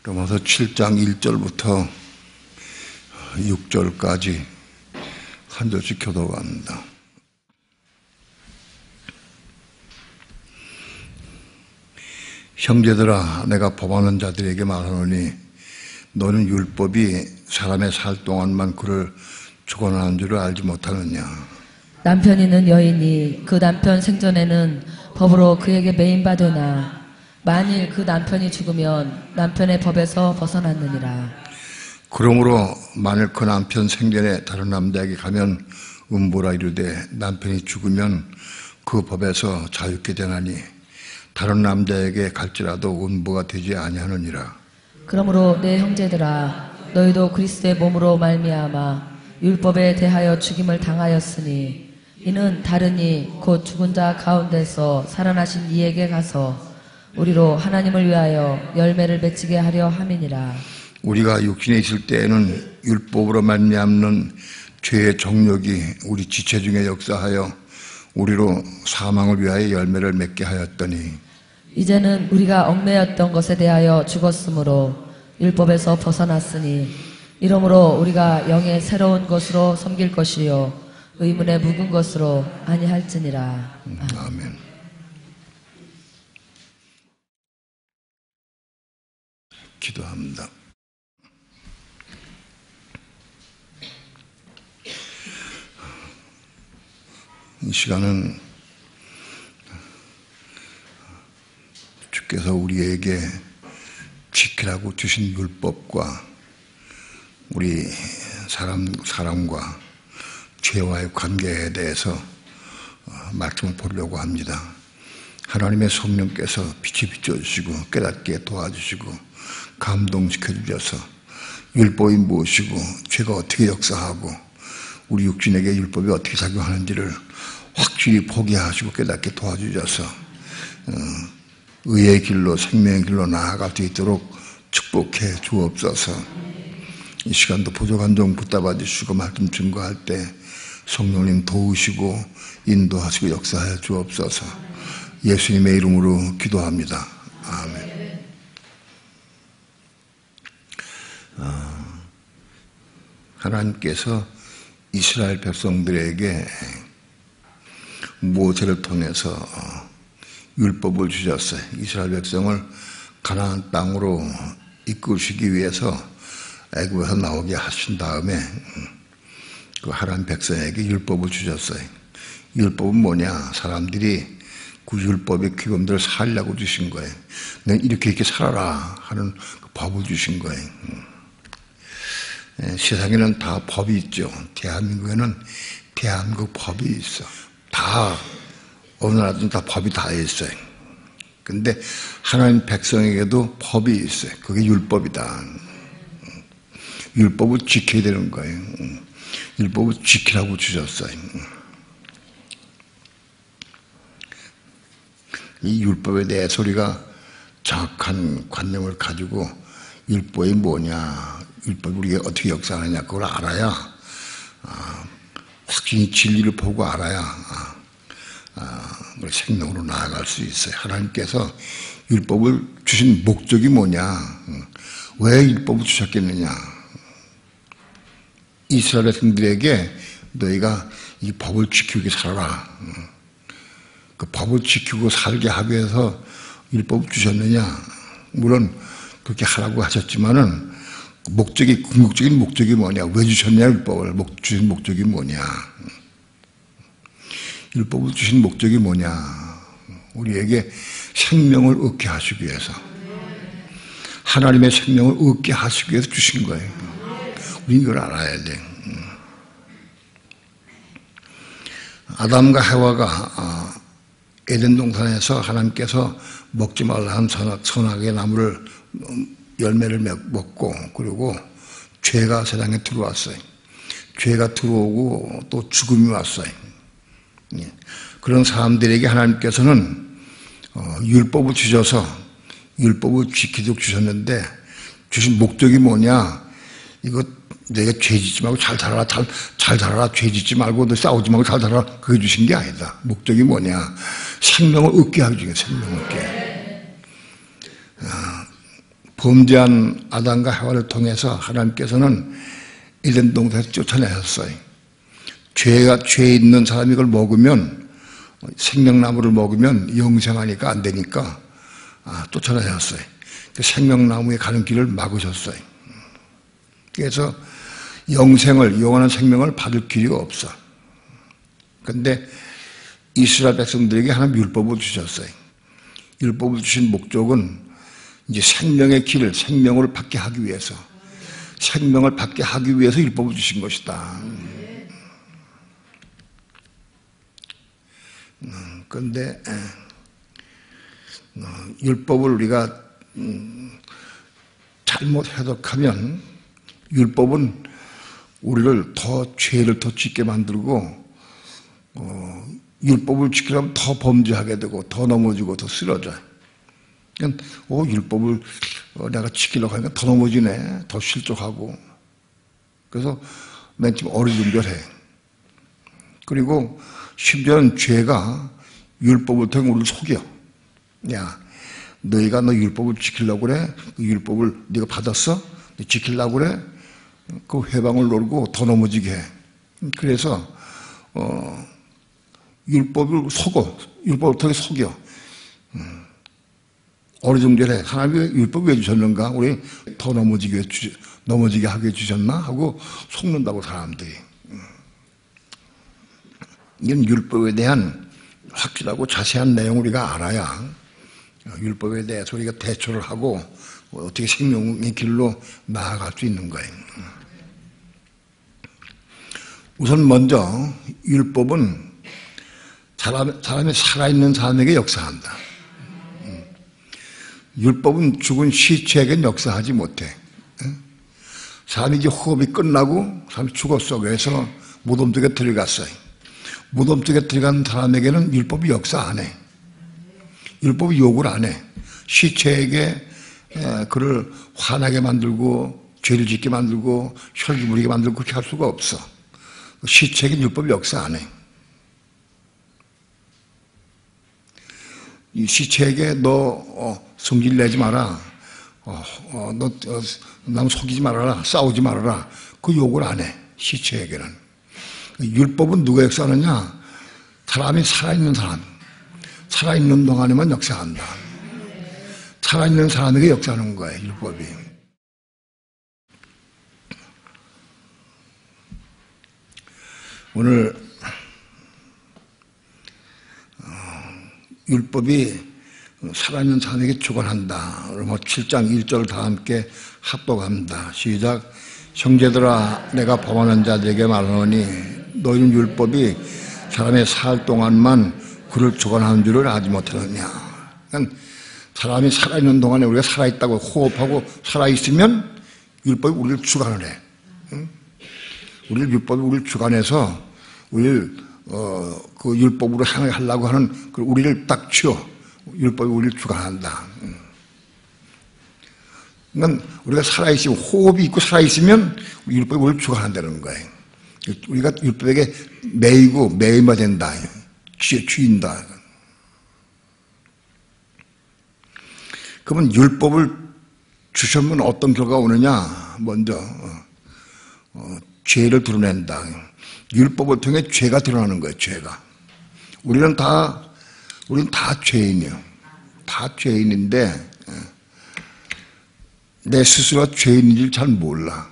로마서 7장 1절부터 6절까지 한 절씩 교독합니다. 형제들아, 내가 법하는 자들에게 말하노니 너는 율법이 사람의 살 동안만 그를 주관하는 줄을 알지 못하느냐. 남편 있는 여인이 그 남편 생전에는 법으로 그에게 매인받으나 만일 그 남편이 죽으면 남편의 법에서 벗어났느니라. 그러므로 만일 그 남편 생전에 다른 남자에게 가면 음보라 이르되 남편이 죽으면 그 법에서 자유케 되나니 다른 남자에게 갈지라도 음보가 되지 아니하느니라. 그러므로 내 형제들아, 너희도 그리스도의 몸으로 말미암아 율법에 대하여 죽임을 당하였으니 이는 다르니 곧 죽은 자 가운데서 살아나신 이에게 가서 우리로 하나님을 위하여 열매를 맺히게 하려 함이니라. 우리가 육신에 있을 때에는 율법으로 말미암는 죄의 정욕이 우리 지체 중에 역사하여 우리로 사망을 위하여 열매를 맺게 하였더니 이제는 우리가 얽매였던 것에 대하여 죽었으므로 율법에서 벗어났으니 이러므로 우리가 영의 새로운 것으로 섬길 것이요 의문의 묵은 것으로 아니할지니라. 아멘. 기도합니다. 이 시간은 주께서 우리에게 지키라고 주신 율법과 우리 사람과 죄와의 관계에 대해서 말씀을 보려고 합니다. 하나님의 성령께서 빛이 비춰주시고 깨닫게 도와주시고 감동시켜 주셔서 율법이 무엇이고 죄가 어떻게 역사하고 우리 육신에게 율법이 어떻게 작용하는지를 확실히 보게 하시고 깨닫게 도와주셔서 의의 길로 생명의 길로 나아갈 수 있도록 축복해 주옵소서. 이 시간도 부족한 점 붙잡아 주시고 말씀 증거할 때 성령님 도우시고 인도하시고 역사하여 주옵소서. 예수님의 이름으로 기도합니다. 아멘. 하나님께서 이스라엘 백성들에게 모세를 통해서 율법을 주셨어요. 이스라엘 백성을 가나안 땅으로 이끄시기 위해서 애굽에서 나오게 하신 다음에 그 하나님 백성에게 율법을 주셨어요. 율법은 뭐냐? 사람들이 그 율법의 규범대로 살려고 주신 거예요. 넌 이렇게 살아라 하는 그 법을 주신 거예요. 세상에는 다 법이 있죠. 대한민국에는 대한민국 법이 있어. 다 어느 나라든 다 법이 다 있어요. 근데 하나님 백성에게도 법이 있어요. 그게 율법이다. 율법을 지켜야 되는 거예요. 율법을 지키라고 주셨어요. 이 율법에 대해서 우리가 정확한 관념을 가지고 율법이 뭐냐, 율법이 우리가 어떻게 역사하느냐 그걸 알아야 확실히 진리를 보고 알아야 우리 생명으로 나아갈 수 있어요. 하나님께서 율법을 주신 목적이 뭐냐, 왜 율법을 주셨겠느냐. 이스라엘 백성들에게 너희가 이 법을 지키고 살아라. 그 법을 지키고 살게 하기 위해서 율법을 주셨느냐. 물론 그렇게 하라고 하셨지만은 목적이, 궁극적인 목적이 뭐냐, 왜 주셨냐, 율법을 주신 목적이 뭐냐, 율법을 주신 목적이 뭐냐, 우리에게 생명을 얻게 하시기 위해서, 하나님의 생명을 얻게 하시기 위해서 주신 거예요. 우리 이걸 알아야 돼. 아담과 해와가 에덴 동산에서 하나님께서 먹지 말라 한 선악의 나무를 열매를 먹고, 그리고 죄가 세상에 들어왔어요. 죄가 들어오고 또 죽음이 왔어요. 그런 사람들에게 하나님께서는 율법을 주셔서 율법을 지키도록 주셨는데, 주신 목적이 뭐냐, 이거 내가 죄 짓지 말고 잘 살아라, 잘 살아라, 죄 짓지 말고 너 싸우지 말고 잘 살아라, 그게 주신 게 아니다. 목적이 뭐냐, 생명을 얻게 하기 위해 생명을 얻게. 범죄한 아담과 하와를 통해서 하나님께서는 에덴 동산에서 쫓아내셨어요. 죄 있는 사람이 이걸 먹으면, 생명나무를 먹으면 영생하니까 안 되니까 쫓아내셨어요. 생명나무에 가는 길을 막으셨어요. 그래서 영원한 생명을 받을 길이 없어. 그런데 이스라엘 백성들에게 하나님 율법을 주셨어요. 율법을 주신 목적은 이제 생명의 길을, 생명을 받게 하기 위해서, 생명을 받게 하기 위해서 율법을 주신 것이다. 그런데 율법을 우리가 잘못 해석하면 율법은 우리를 죄를 더 짓게 만들고 율법을 지키려면 더 범죄하게 되고 더 넘어지고 더 쓰러져요. 그러니까 율법을 내가 지키려고 하니까 더 넘어지네, 더 실족하고. 그래서 맨 처음 어리둥절해. 그리고 심지어는 죄가 율법을 통해 우리를 속여. 야, 너희가 너 율법을 지키려고 그래? 그 율법을 네가 받았어? 너 지키려고 그래? 그 회방을 놀고 더 넘어지게 해. 그래서 율법을 통해 속여. 어리둥절해. 하나님이 율법을 왜 주셨는가? 우리 더 넘어지게 하게 해주셨나? 하고 속는다고 사람들이. 이건 율법에 대한 확실하고 자세한 내용을 우리가 알아야 율법에 대해서 우리가 대처를 하고 어떻게 생명의 길로 나아갈 수 있는 거예요. 우선 먼저 율법은 사람이 살아있는 사람에게 역사한다. 율법은 죽은 시체에게는 역사하지 못해. 사람이 이제 호흡이 끝나고 사람이 죽었어. 그래서 무덤 쪽에 들어갔어요. 무덤 쪽에 들어간 사람에게는 율법이 역사 안 해. 율법이 욕을 안 해. 시체에게 그를 화나게 만들고 죄를 짓게 만들고 혈기 부리게 만들고 그렇게 할 수가 없어. 시체에게 율법이 역사 안 해. 이 시체에게 너 성질 내지 마라. 너 남 속이지 말아라. 싸우지 말아라. 그 욕을 안 해. 시체에게는. 율법은 누가 역사하느냐? 사람이 살아있는 사람. 살아있는 동안에만 역사한다. 살아있는 사람에게 역사하는 거예요, 율법이. 오늘 율법이 살아있는 사람에게 주관한다. 그러면 7장 1절 다 함께 합독합니다. 시작. 형제들아, 내가 범하는 자들에게 말하노니 너희는 율법이 사람의 살 동안만 그를 주관하는 줄을 알지 못하느냐. 그러니까 사람이 살아있는 동안에 우리가 살아있다고 호흡하고 살아있으면 율법이 우리를 주관을 해. 율법이 우리를 주관해서 우리를 그 율법으로 행하려고 하는 그 우리를 딱 치워. 율법이 우리를 주관한다. 그러니까 우리가 살아있으면, 호흡이 있고 살아있으면 율법이 우리를 주관한다는 거예요. 우리가 율법에게 매이마 된다. 쥐인다. 그러면 율법을 주시면 어떤 결과가 오느냐? 먼저 죄를 드러낸다. 율법을 통해 죄가 드러나는 거예요. 죄가. 우리는 다 죄인이에요. 다 죄인인데 내 스스로가 죄인인지를 잘 몰라.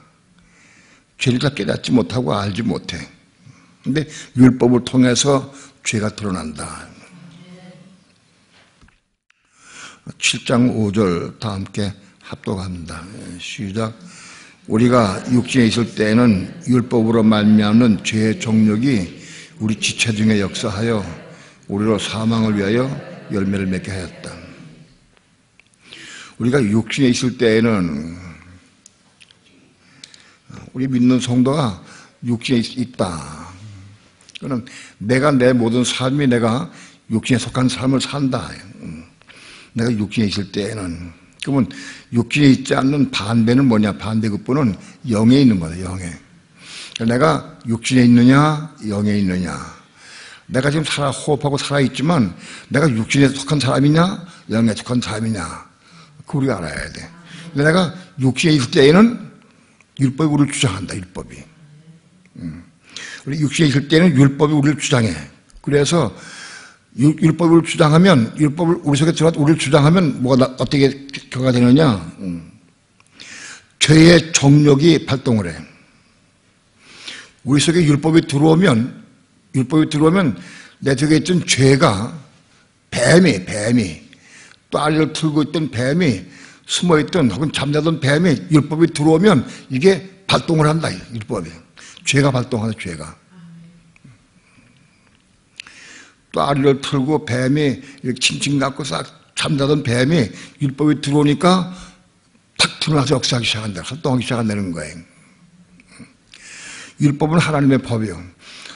죄를 다 깨닫지 못하고 알지 못해. 근데 율법을 통해서 죄가 드러난다. 7장 5절 다 함께 합독합니다. 시작. 우리가 육신에 있을 때에는 율법으로 말미암는 죄의 정욕이 우리 지체 중에 역사하여 우리로 사망을 위하여 열매를 맺게 하였다. 우리가 육신에 있을 때에는 우리 믿는 성도가 육신에 있다. 그는 내가 내 모든 삶이 내가 육신에 속한 삶을 산다. 내가 육신에 있을 때에는. 그러면 육신에 있지 않는 반대는 뭐냐? 반대급부는 영에 있는 거다. 영에. 내가 육신에 있느냐? 영에 있느냐? 내가 지금 호흡하고 살아있지만 내가 육신에 속한 사람이냐? 영에 속한 사람이냐? 그거 우리가 알아야 돼. 내가 육신에 있을 때에는 율법이 우리를 주장한다, 율법이. 우리 육신에 있을 때는 율법이 우리를 주장해. 그래서 율법을 우리를 주장하면, 율법을 우리 속에 들어가 우리를 주장하면 어떻게 결과가 되느냐? 죄의 정력이 발동을 해. 우리 속에 율법이 들어오면 내 속에 있던 죄가 뱀이 또 알을 틀고 있던 뱀이 숨어있던 혹은 잠자던 뱀이 율법이 들어오면 이게 발동을 한다. 율법이. 죄가 발동하는 죄가. 또 알을 틀고 뱀이 이렇게 칭칭 갖고 싹 잠자던 뱀이 율법이 들어오니까 탁 드러나서 역사하기 시작한다. 활동하기 시작한다는 거예요. 율법은 하나님의 법이요.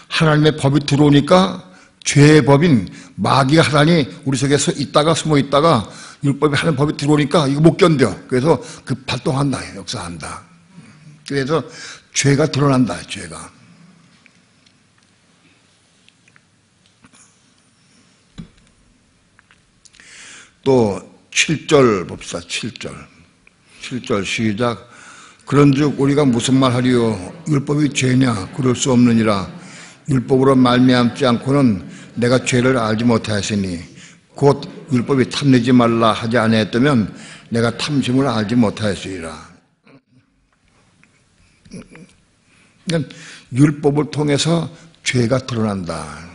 하나님의 법이 들어오니까 죄의 법인 마귀가 하나니 우리 속에서 있다가 숨어 있다가 율법이 하는 법이 들어오니까 이거 못 견뎌. 그래서 그 발동한다. 역사한다. 그래서 죄가 드러난다. 죄가. 또 7절 봅시다. 7절 시작. 그런즉 우리가 무슨 말하리요? 율법이 죄냐? 그럴 수 없느니라. 율법으로 말미암지 않고는 내가 죄를 알지 못하였으니 곧 율법이 탐내지 말라 하지 아니했다면 내가 탐심을 알지 못하였으리라. 그러니까 율법을 통해서 죄가 드러난다.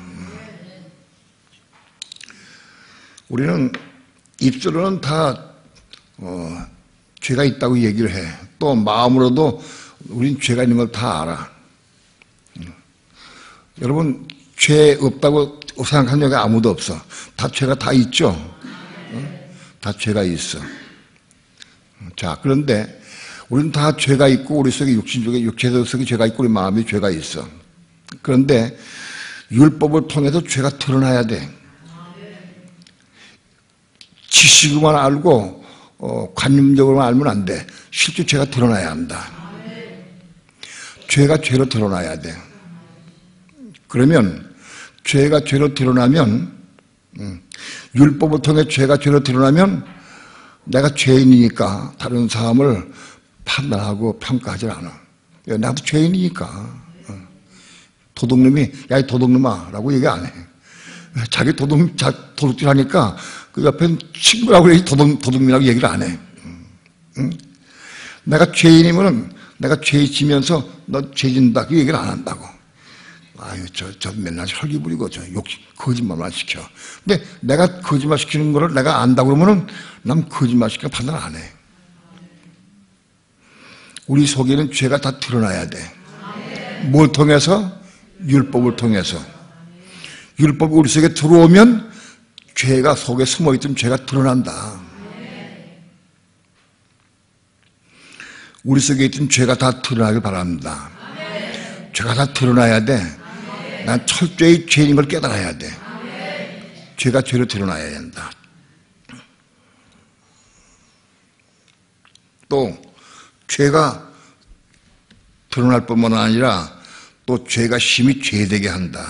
우리는 입술로는 다 죄가 있다고 얘기를 해. 또 마음으로도 우린 죄가 있는 걸 다 알아. 여러분 죄 없다고 생각하는 여기 아무도 없어. 다 죄가 다 있죠. 다 죄가 있어. 자, 그런데 우리는 다 죄가 있고 우리 속에 육신 속에 육체 속에 죄가 있고 우리 마음에 죄가 있어. 그런데 율법을 통해서 죄가 드러나야 돼. 지식으로만 알고 관념적으로만 알면 안 돼. 실제 죄가 드러나야 한다. 죄가 죄로 드러나야 돼. 그러면 죄가 죄로 드러나면 율법을 통해 죄가 죄로 드러나면 내가 죄인이니까 다른 사람을 판단하고 평가하지 않아. 나도 죄인이니까. 도둑놈이 야 이 도둑놈아 라고 얘기 안 해. 자기 도둑질 하니까 그 옆에 친구라고 그래 도둑놈이라고 얘기를 안 해. 내가 죄인이면은 내가 죄 지면서 너 죄 진다 그 얘기를 안 한다고. 아유 저 맨날 혈기 부리고 거짓말만 시켜. 근데 내가 거짓말 시키는 거를 내가 안다고 그러면은 난 거짓말 시켜 판단 안 해. 우리 속에는 죄가 다 드러나야 돼. 뭘 통해서? 율법을 통해서. 율법이 우리 속에 들어오면 죄가 속에 숨어있던 죄가 드러난다. 우리 속에 있던 죄가 다 드러나길 바랍니다. 죄가 다 드러나야 돼. 난 철저히 죄인 걸 깨달아야 돼. 죄가 죄로 드러나야 된다. 또 죄가 드러날 뿐만 아니라 또 죄가 심히 죄되게 한다.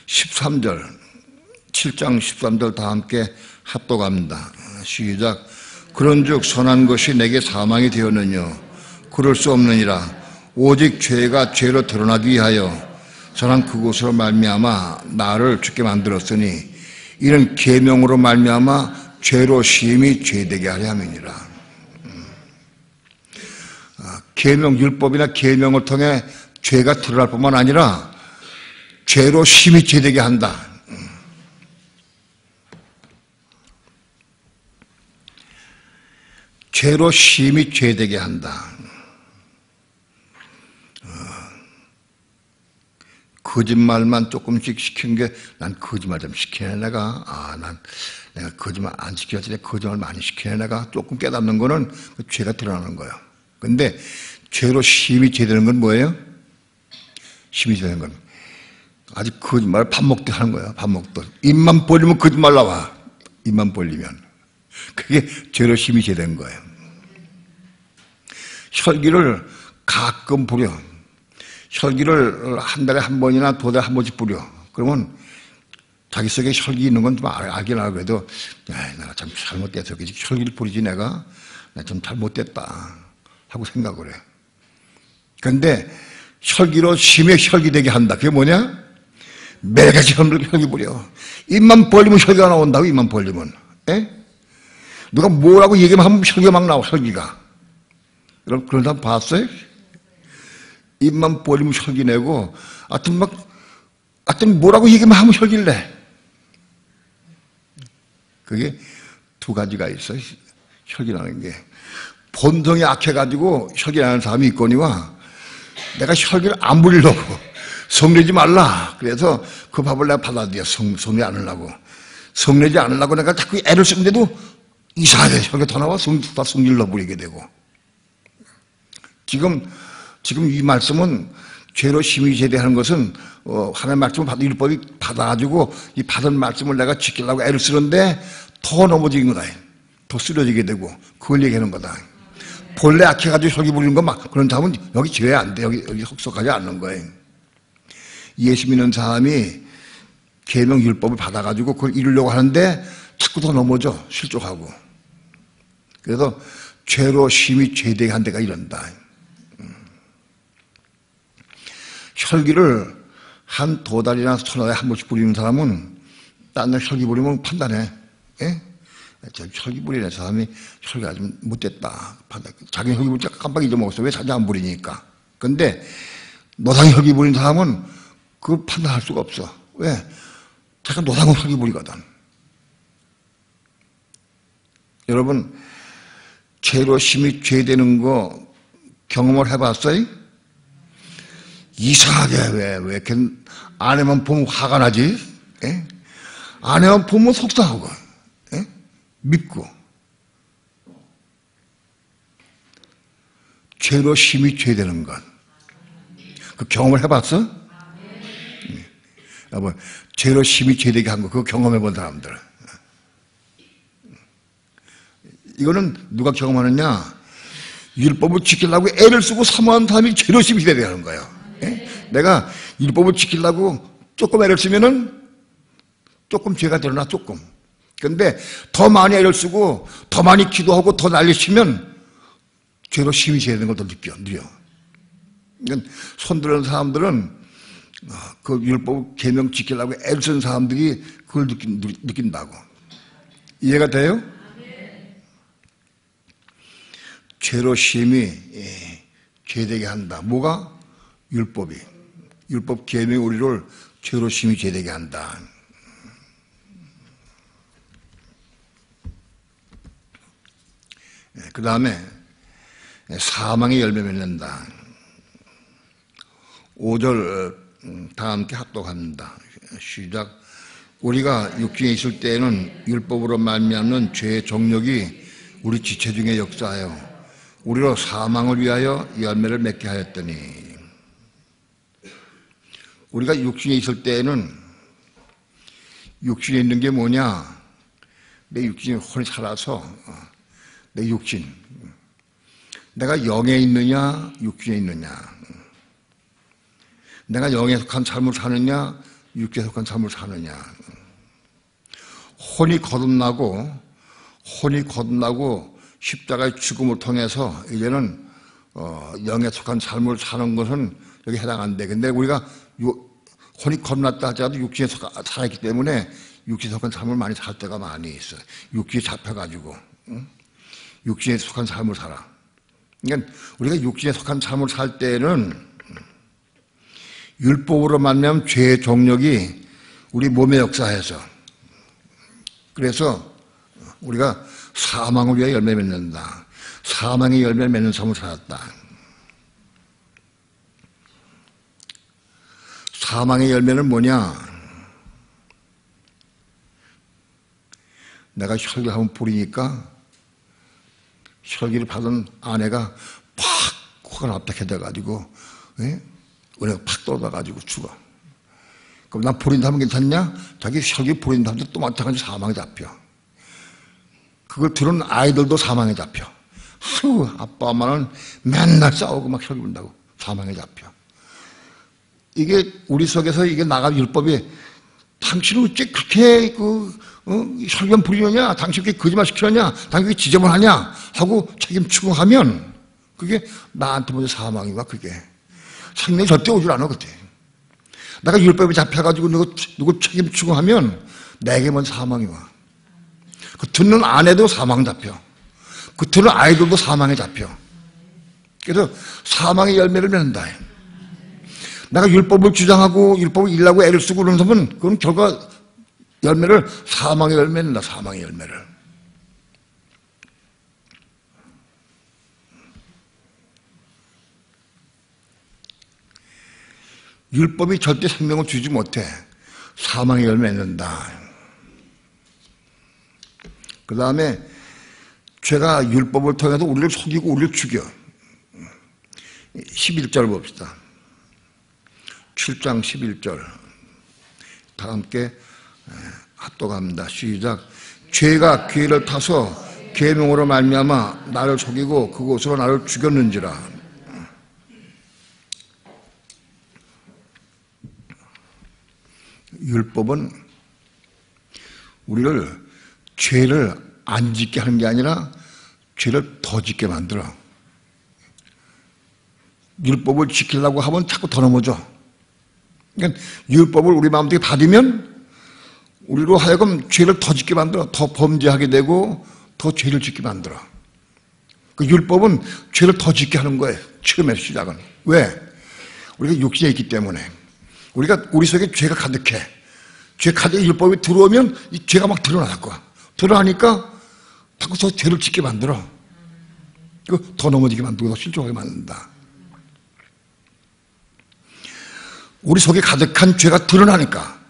13절 7장 13절 다 함께 합독합니다. 시작. 그런즉 선한 것이 내게 사망이 되었느냐? 그럴 수 없느니라. 오직 죄가 죄로 드러나기 위하여 선한 그것으로 말미암아 나를 죽게 만들었으니 이는 계명으로 말미암아 죄로 심히 죄되게 하려 함이니라. 계명 율법이나 계명을 통해 죄가 드러날 뿐만 아니라 죄로 심히 죄되게 한다. 죄로 심히 죄되게 한다. 거짓말만 조금씩 시키는 게 난 거짓말 좀 시키네 내가. 내가 거짓말 안 시켜야지. 거짓말 많이 시키네 내가. 조금 깨닫는 거는 죄가 드러나는 거예요. 근데 죄로 심히 죄되는 건 뭐예요? 심히 죄되는 건 아직 거짓말 밥 먹듯 하는 거야. 밥 먹듯. 입만 벌리면 거짓말 나와. 입만 벌리면. 그게 죄로 심히 죄된 거예요. 혈기를 가끔 부려. 혈기를 한 달에 한 번이나 두 달에 한 번씩 부려. 그러면 자기 속에 혈기 있는 건 좀 알긴 알아. 그래도 내가 참 잘못돼서 혈기를 부리지 내가. 나 좀 잘못됐다 하고 생각을 해. 그런데 혈기로 심히 혈기되게 한다. 그게 뭐냐? 매일같이 혈기 부려. 입만 벌리면 혈기가 나온다고. 입만 벌리면. 에? 누가 뭐라고 얘기만 하면 혈기가 막 나와. 혈기가. 여러분 그런 사람 봤어요? 입만 벌리면 혈기 내고 하여튼 뭐라고 얘기만 하면 혈기를 내. 그게 두 가지가 있어요. 혈기 나는 게. 본성이 악해가지고 혈기 나는 사람이 있거니와 내가 혈기를 안 부리려고 성내지 말라. 그래서 그 밥을 내가 받아들여. 성내 않으려고. 성내지 않으려고 내가 자꾸 애를 쓰는데도 이상하게 혈기가 더 나와. 성질러 부리게 되고. 지금 이 말씀은 죄로 심히 제대하는 것은 하나님의 말씀을 받은 율법이 받아가지고 이 받은 말씀을 내가 지키려고 애를 쓰는데 더 넘어지는 거다. 더 쓰러지게 되고 그걸 얘기하는 거다. 본래 악해가지고 혈기 부리는 거 막 그런 사람은 여기 죄 안 돼. 여기 속속하지 않는 거예요. 예수 믿는 사람이 계명 율법을 받아가지고 그걸 이루려고 하는데 자꾸 더 넘어져. 실족하고. 그래서 죄로 심히 죄되게 한 데가 이런다. 혈기를 한 두 달이나 서너 달에 한 번씩 부리는 사람은 딴 데 혈기 부리면 판단해. 예? 저 혈기 부리는 사람이 혈기가 좀 못됐다. 자기 혈기 부리니까 깜빡 잊어먹었어. 왜 자주 안 부리니까. 근데 노상 혈기 부리는 사람은 그걸 판단할 수가 없어. 왜? 자기가 노상은 혈기 부리거든. 여러분 죄로 심히 죄되는 거 경험을 해봤어요? 이상하게 왜 이렇게 아내만 보면 화가 나지? 예? 아내만 보면 속상하고, 예? 밉고. 죄로 심히 죄되는 것. 그 경험을 해봤어? 예. 여러분, 죄로 심히 죄되게 한 거, 그거 경험해본 사람들. 이거는 누가 경험하느냐? 율법을 지키려고 애를 쓰고 사모하는 사람이 죄로 심히 죄되게 하는 거예요. 예? 내가 율법을 지키려고 조금 애를 쓰면은 조금 죄가 드러나 조금. 그런데 더 많이 애를 쓰고 더 많이 기도하고 더 난리 치면 죄로 심히 죄되는 걸 더 느려. 그러니까 손드는 사람들은 그 율법 계명 지키려고 애를 쓰는 사람들이 그걸 느낀다고. 이해가 돼요? 죄로 심히 죄되게 한다. 뭐가? 율법 계명이 우리를 죄로 심히 죄되게 한다. 그 다음에 사망의 열매 맺는다. 5절 다 함께 합독합니다. 시작. 우리가 육중에 있을 때에는 율법으로 말미암는 죄의 정욕이 우리 지체 중에 역사하여 우리로 사망을 위하여 열매를 맺게 하였더니. 우리가 육신에 있을 때에는 육신에 있는 게 뭐냐? 내 육신이 혼이 살아서 내 육신. 내가 영에 있느냐, 육신에 있느냐. 내가 영에 속한 삶을 사느냐, 육신에 속한 삶을 사느냐. 혼이 거듭나고 십자가의 죽음을 통해서 이제는 영에 속한 삶을 사는 것은 여기 해당 안 돼. 근데 우리가 혼이 거듭났다 하더라도 육신에 살아있기 때문에 육신에 속한 삶을 많이 살 때가 많이 있어. 육신에 잡혀가지고 응? 육신에 속한 삶을 살아. 그러니까 우리가 육신에 속한 삶을 살 때는 율법으로 말미암은 죄의 종력이 우리 몸에 역사해서 그래서 우리가 사망을 위해 열매 맺는다. 사망의 열매 맺는 삶을 살았다. 사망의 열매는 뭐냐? 내가 혈기를 한번 부리니까 혈기를 받은 아내가 팍 화가 납작해져가지고 은혜가 팍 떨어져가지고 죽어. 그럼 난 부린 사람은 괜찮냐? 자기 혈기 부린 사람도 또 마찬가지로 사망에 잡혀. 그걸 들은 아이들도 사망에 잡혀. 아유, 아빠 엄마는 맨날 싸우고 막 혈기 부른다고 사망에 잡혀. 이게 우리 속에서 이게 나간 율법이 당신은 어째 그렇게 설변 부리느냐, 당신 왜 거짓말 시키느냐, 당신 왜 지저분하냐 하고 책임 추궁하면 그게 나한테 먼저 사망이가 그게 생명이 절대 오질 않아. 그때 내가 율법에 잡혀가지고 누구 책임 추궁하면 내게 먼저 사망이 와. 그 듣는 아내도 사망 잡혀. 그 듣는 아이들도 사망에 잡혀. 그래서 사망의 열매를 맺는다. 내가 율법을 주장하고 율법을 일하고 애를 쓰고 그러는 사람은 그건 결과 열매를 사망의 열매를 낸다. 사망의 열매를. 율법이 절대 생명을 주지 못해. 사망의 열매를 낸다. 그 다음에 죄가 율법을 통해서 우리를 속이고 우리를 죽여. 11절 봅시다. 7장 11절. 다 함께 합독합니다. 시작. 죄가 기회를 타서 계명으로 말미암아 나를 속이고 그곳으로 나를 죽였는지라. 율법은 우리를 죄를 안 짓게 하는 게 아니라 죄를 더 짓게 만들어. 율법을 지키려고 하면 자꾸 더 넘어져. 그러니까 율법을 우리 마음속에 받으면 우리로 하여금 죄를 더 짓게 만들어. 더 범죄하게 되고 더 죄를 짓게 만들어. 그 율법은 죄를 더 짓게 하는 거예요. 처음에 시작은. 왜? 우리가 육신에 있기 때문에. 우리 속에 죄가 가득해. 죄 가득해 율법이 들어오면 이 죄가 막 드러날 거야. 드러나니까 자꾸 더 죄를 짓게 만들어. 더 넘어지게 만들고 더 실족하게 만든다. 우리 속에 가득한 죄가 드러나니까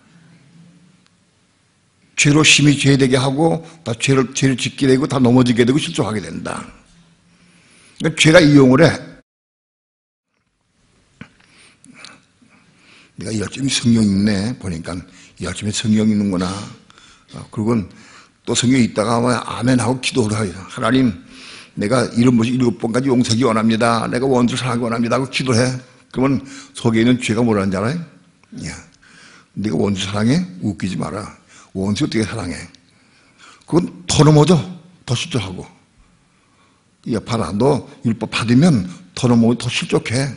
죄로 심히 죄되게 하고 다 죄를 짓게 되고 다 넘어지게 되고 실족하게 된다. 그러니까 죄가 이용을 해. 내가 열심히 성경 읽네 보니까 열심히 성경 읽는구나. 그리고 또 성경에 있다가 아멘하고 기도를 해요. 하나님 내가 이런 것이 7번까지 용서하기 원합니다. 내가 원수를 사랑하기 원합니다 하고 기도를 해. 그러면 속에 있는 죄가 뭐라는 줄 알아요? 야, 네가 원수 사랑해? 웃기지 마라. 원수 어떻게 사랑해? 그건 더 넘어져. 더 실족하고. 야, 봐라. 너 율법 받으면 더 넘어져. 더 실족해.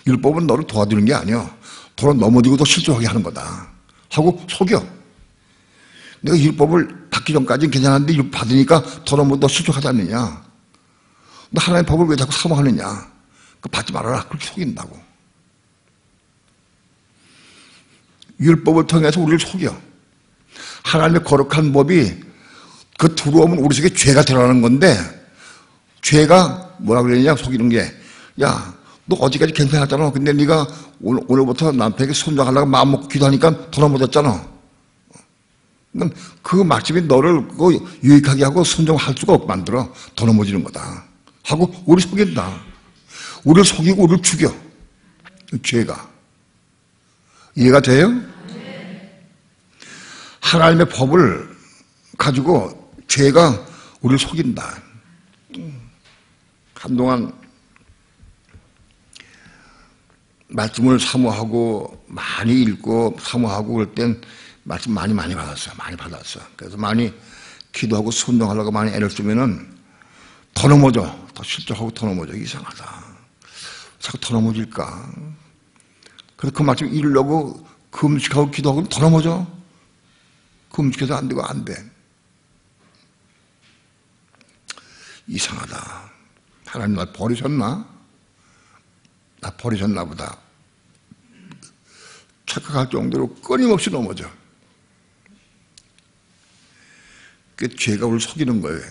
율법은 너를 도와주는 게 아니야. 더 넘어지고 더 실족하게 하는 거다. 하고 속여. 내가 율법을 받기 전까지는 괜찮았는데 율법 받으니까 더 넘어져 더 실족하지 않느냐. 너 하나님의 법을 왜 자꾸 사모하느냐. 그 받지 말아라. 그렇게 속인다고. 율법을 통해서 우리를 속여. 하나님의 거룩한 법이 그 들어오면 우리 속에 죄가 드러나는 건데 죄가 뭐라 그러느냐 속이는 게 야, 너 어제까지 괜찮았잖아. 근데 네가 오늘부터 남편에게 순종하려고 마음 먹고 기도하니까 더 넘어졌잖아. 그 말씀이 너를 유익하게 하고 순종할 수가 없게 만들어. 더 넘어지는 거다. 하고 우리 속인다. 우리를 속이고 우리를 죽여. 죄가. 이해가 돼요? 하나님의 법을 가지고 죄가 우리를 속인다. 한동안 말씀을 사모하고 많이 읽고 사모하고 그럴 땐 말씀 많이 받았어요. 많이 받았어요. 그래서 많이 기도하고 순종하려고 많이 애를 쓰면은 더 넘어져. 더 실족하고 더 넘어져. 이상하다. 자꾸 더 넘어질까? 그래서 그 말씀 읽으려고 금식하고 기도하고 더 넘어져. 금식해서 안 되고 안 돼. 이상하다. 하나님 날 버리셨나? 나 버리셨나 보다. 착각할 정도로 끊임없이 넘어져. 그 죄가 우리를 속이는 거예요.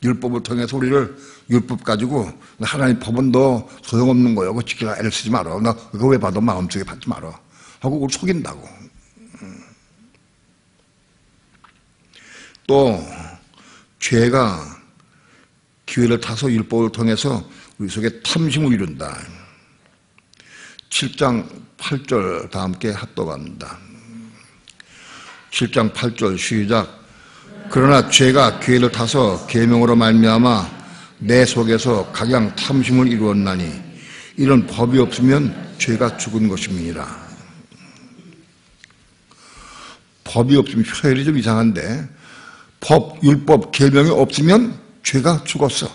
율법을 통해서 우리를 율법 가지고 하나님 법은 너 소용없는 거야. 그거 지키려 애를 쓰지 마라. 나 그거 왜 받아? 마음속에 받지 마라. 하고 우리 속인다고. 또 죄가 기회를 타서 율법을 통해서 우리 속에 탐심을 이룬다. 7장 8절 다 함께 합독합니다. 7장 8절 시작. 그러나 죄가 기회를 타서 계명으로 말미암아 내 속에서 각양 탐심을 이루었나니 이런 법이 없으면 죄가 죽은 것임이니라. 법이 없으면 표현이 좀 이상한데 법, 율법, 계명이 없으면 죄가 죽었어.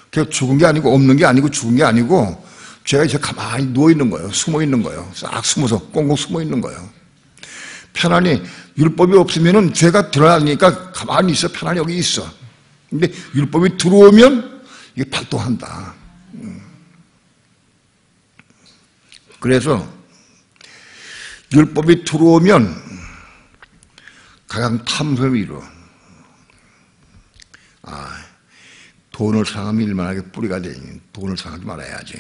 그냥 죽은 게 아니고 없는 게 아니고 죽은 게 아니고 죄가 이제 가만히 누워있는 거예요. 숨어있는 거예요. 싹 숨어서 꽁꽁 숨어있는 거예요. 편안히 율법이 없으면 죄가 드러나니까 가만히 있어. 편안히 여기 있어. 근데 율법이 들어오면 이게 발동한다. 그래서 율법이 들어오면 가장 탐욕이 이루어. 돈을 사랑하면 일만하게 뿌리가 되니 돈을 사랑하지 말아야지.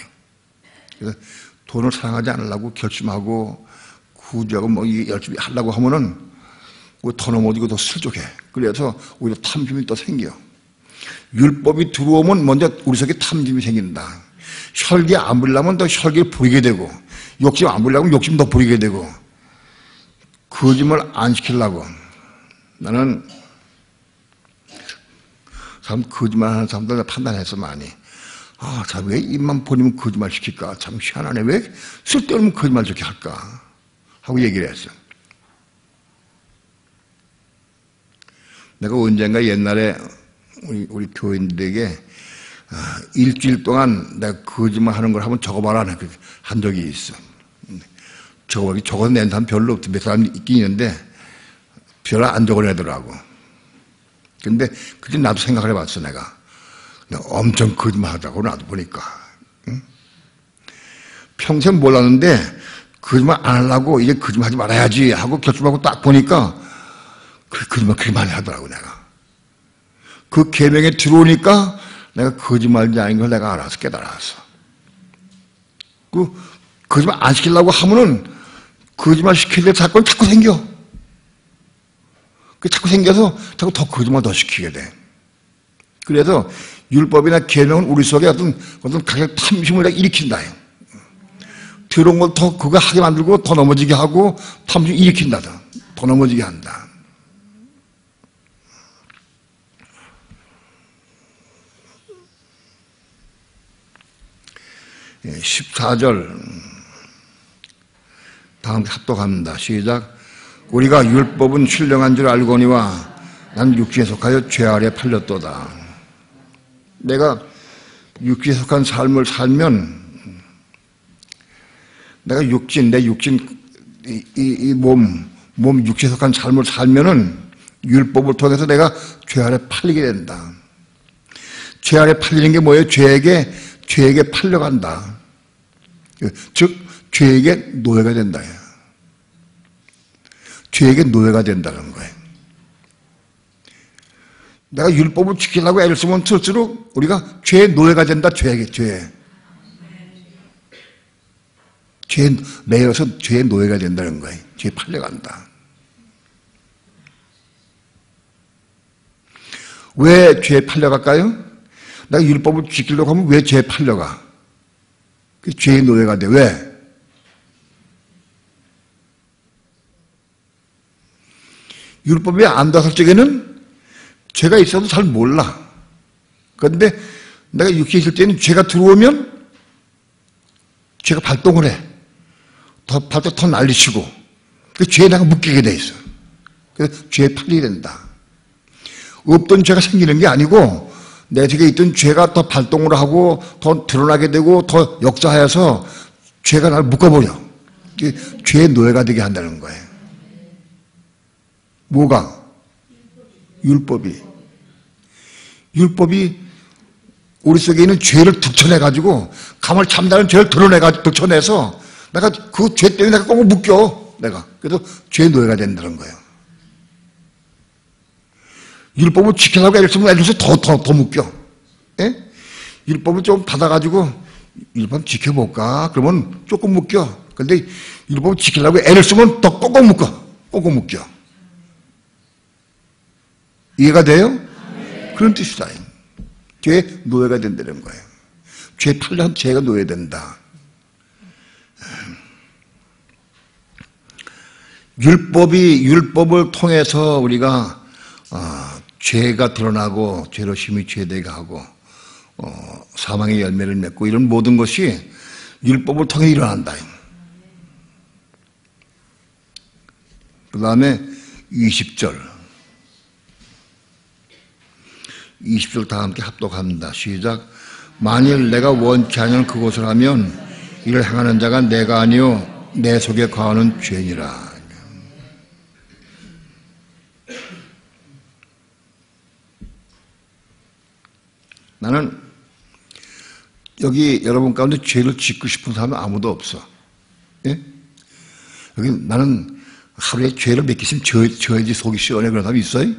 그래서 돈을 사랑하지 않으려고 결심하고 구제하고 뭐 열심히 하려고 하면은 더 넘어지고 더 슬쩍해. 그래서 오히려 탐심이 또 생겨. 율법이 들어오면 먼저 우리 속에 탐심이 생긴다. 혈기 안 부리려면 더 혈기를 부리게 되고, 욕심 안 부리려면 욕심 더 부리게 되고, 거짓말 안 시키려고. 나는 참 거짓말하는 사람들 판단해서 많이 참 왜 입만 버리면 거짓말 시킬까? 참 희한하네. 왜 쓸데없는 거짓말 저렇게 할까? 하고 얘기를 했어. 내가 언젠가 옛날에 우리 교인들에게 일주일 동안 내가 거짓말 하는 걸 한번 적어봐라 한 적이 있어. 적어낸 사람 별로 없지. 몇 사람 있긴 있는데 별로 안 적어내더라고. 근데 그때 나도 생각을 해봤어. 내가 엄청 거짓말 하다고 나도 보니까. 응? 평생 몰랐는데 거짓말 안 하려고 이제 거짓말 하지 말아야지 하고 결심하고 딱 보니까 거짓말 그렇게 많이 하더라고. 내가 그 계명에 들어오니까 내가 거짓말인지 아닌 걸 내가 알아서 깨달았어. 그 거짓말 안 시키려고 하면은 거짓말 시킬 때 사건이 자꾸 생겨. 자꾸 생겨서 자꾸 더 거짓말 더 시키게 돼. 그래서 율법이나 계명은 우리 속에 어떤 각각 탐심을 일으킨다. 들어온 걸 더 그거 하게 만들고 더 넘어지게 하고 탐심 일으킨다. 더 넘어지게 한다. 예, 14절 다음 합독합니다. 시작. 우리가 율법은 신령한 줄 알거니와 난 육신에 속하여 죄 아래 팔렸도다. 내가 육신에 속한 삶을 살면 내가 내 육신 이 몸 육신에 속한 삶을 살면은 율법을 통해서 내가 죄 아래 팔리게 된다. 죄 아래 팔리는 게 뭐예요? 죄에게 팔려간다. 즉 죄에게 노예가 된다. 죄에게 노예가 된다는 거예요. 내가 율법을 지키려고 애를 쓰면 쓸수록 우리가 죄의 노예가 된다. 죄에 매여서 죄의 노예가 된다는 거예요. 죄에 팔려간다. 왜 죄에 팔려갈까요? 내가 율법을 지키려고 하면 왜 죄에 팔려가? 죄의 노예가 돼. 왜? 율법이 안 닿았을 적에는 죄가 있어도 잘 몰라. 그런데 내가 육신에 있을 때는 죄가 들어오면 죄가 발동을 해. 발동 더 날리치고. 그 죄에 내가 묶이게 돼 있어. 그래서 죄에 팔리게 된다. 없던 죄가 생기는 게 아니고 내 속에 있던 죄가 더 발동을 하고 더 드러나게 되고 더 역사하여서 죄가 나를 묶어버려. 죄의 노예가 되게 한다는 거예요. 뭐가? 율법이 우리 속에 있는 죄를 득쳐내가지고 가만 참다는 죄를 득쳐내서 내가 그 죄 때문에 내가 꼭 묶여. 내가. 그래서 죄의 노예가 된다는 거예요. 율법을 지키려고 애를 쓰면 애를 써서 더 묶여. 예? 율법을 좀 받아가지고 율법 지켜볼까? 그러면 조금 묶여. 근데 율법을 지키려고 애를 쓰면 더 꼭꼭 묶여. 이해가 돼요? 네. 그런 뜻이다. 죄의 노예가 된다는 거예요. 죄에 팔려면 죄가 노예된다. 율법을 통해서 우리가 죄가 드러나고 죄로 심히 죄되게 하고 사망의 열매를 맺고 이런 모든 것이 율법을 통해 일어난다. 그 다음에 20절 다 함께 합독합니다. 시작. 만일 내가 원치 않은 그것을 하면 이를 행하는 자가 내가 아니요 내 속에 거하는 죄니라. 나는 여기 여러분 가운데 죄를 짓고 싶은 사람은 아무도 없어. 예? 여기 나는 하루에 죄를 몇 개씩 져야지 속이 시원해 그런 사람이 있어요?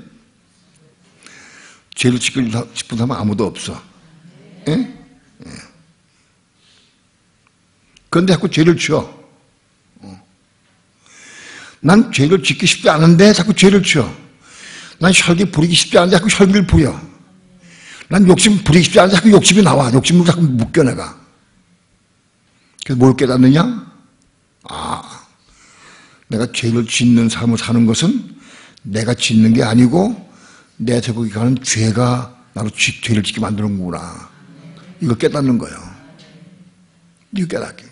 죄를 짓고 싶은 사람은 아무도 없어. 예? 예. 그런데 자꾸 죄를 지어. 난 죄를 짓기 쉽지 않은데 자꾸 죄를 지어. 난 혈기 부리기 쉽지 않은데 자꾸 혈기를 부려. 난 욕심 부리기 쉽지 않은데 자꾸 욕심이 나와. 욕심을 자꾸 묶여 내가. 그래서 뭘 깨닫느냐? 아, 내가 죄를 짓는 삶을 사는 것은 내가 짓는 게 아니고 내 속에 가는 죄가 나로 죄를 짓게 만드는 거구나. 이걸 깨닫는 거예요. 이거 깨닫게.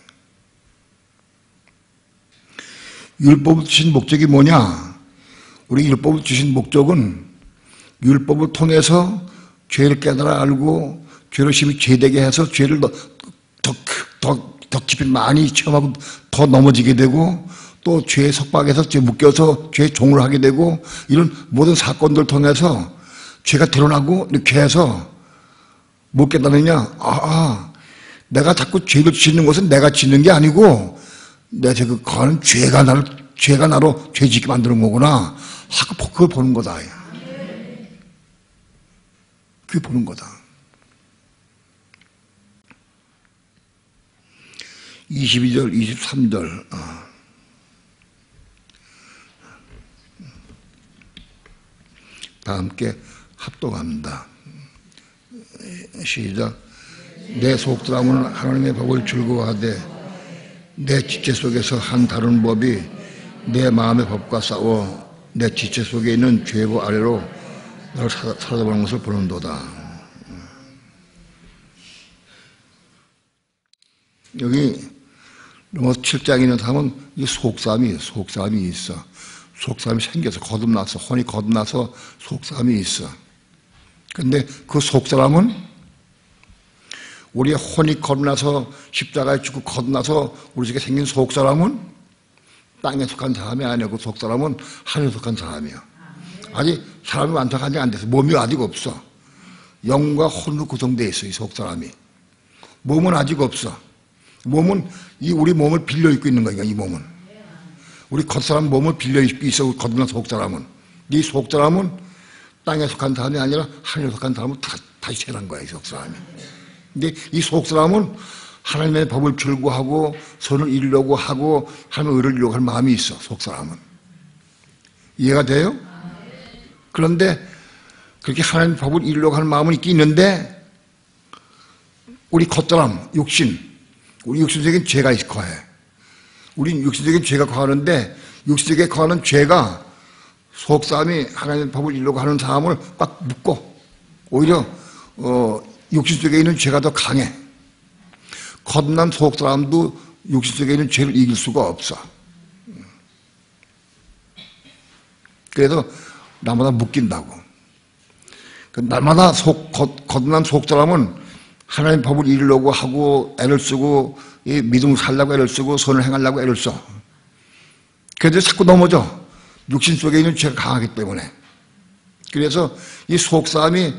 율법을 주신 목적이 뭐냐? 우리 율법을 주신 목적은 율법을 통해서 죄를 깨달아 알고 죄를 심히 죄되게 해서 죄를 더 깊이 많이 체험하고 더 넘어지게 되고 또 죄의 속박에서 죄 묶여서 죄의 종을 하게 되고 이런 모든 사건들을 통해서 죄가 드러나고 이렇게 해서 못 깨닫느냐? 내가 자꾸 죄를 짓는 것은 내가 짓는 게 아니고 내 그 거하는 죄가 나로 죄 짓게 만드는 거구나 하고 그걸 보는 거다. 그게 보는 거다. 22절, 23절. 다 함께 합독합니다. 시작. 내 속사람은 하나님의 법을 즐거워하되 내 지체 속에서 한 다른 법이 내 마음의 법과 싸워 내 지체 속에 있는 죄보 아래로 나를 사로잡는 것을 보는도다. 여기 로마서 7장에 있는 사람은 이 속삼이 있어. 속삼이 생겨서 거듭나서 혼이 거듭나서 속삼이 있어. 근데 그 속사람은 우리의 혼이 거듭나서 십자가에 죽고 거듭나서 우리 속에 생긴 속사람은 땅에 속한 사람이 아니고 그 속사람은 하늘에 속한 사람이야. 아직 사람이 완성한 지 안 돼서 몸이 아직 없어. 영과 혼으로 구성되어 있어 이 속사람이. 몸은 아직 없어. 몸은 우리 몸을 빌려 입고 있는 거니까 이 몸은. 우리 겉사람 몸을 빌려 입고 있어 거듭난 속사람은. 이 속사람은 땅에 속한 사람이 아니라 하늘에 속한 사람은 다시 태어난 거야 이 속사람이. 근데 이 속사람은 하나님의 법을 즐거워하고 선을 이루려고 하고 하나님의 의를 이루려고 할 마음이 있어 속사람은. 이해가 돼요? 그런데 그렇게 하나님의 법을 이루려고 하는 마음은 있긴 있는데 우리 겉사람, 우리 육신적인 죄가 거해. 우리 육신적인 죄가 거하는데 육신적에 거하는 죄가 속사람이 하나님의 법을 이루려고 하는 사람을 꽉 묶고 오히려 육신 속에 있는 죄가 더 강해. 거듭난 속사람도 육신 속에 있는 죄를 이길 수가 없어. 그래서 날마다 묶인다고. 날마다 거듭난 속사람은 하나님의 법을 이루려고 하고 애를 쓰고 믿음을 살려고 애를 쓰고 선을 행하려고 애를 써. 그래도 자꾸 넘어져. 육신 속에 있는 죄가 강하기 때문에. 그래서 이 속사람이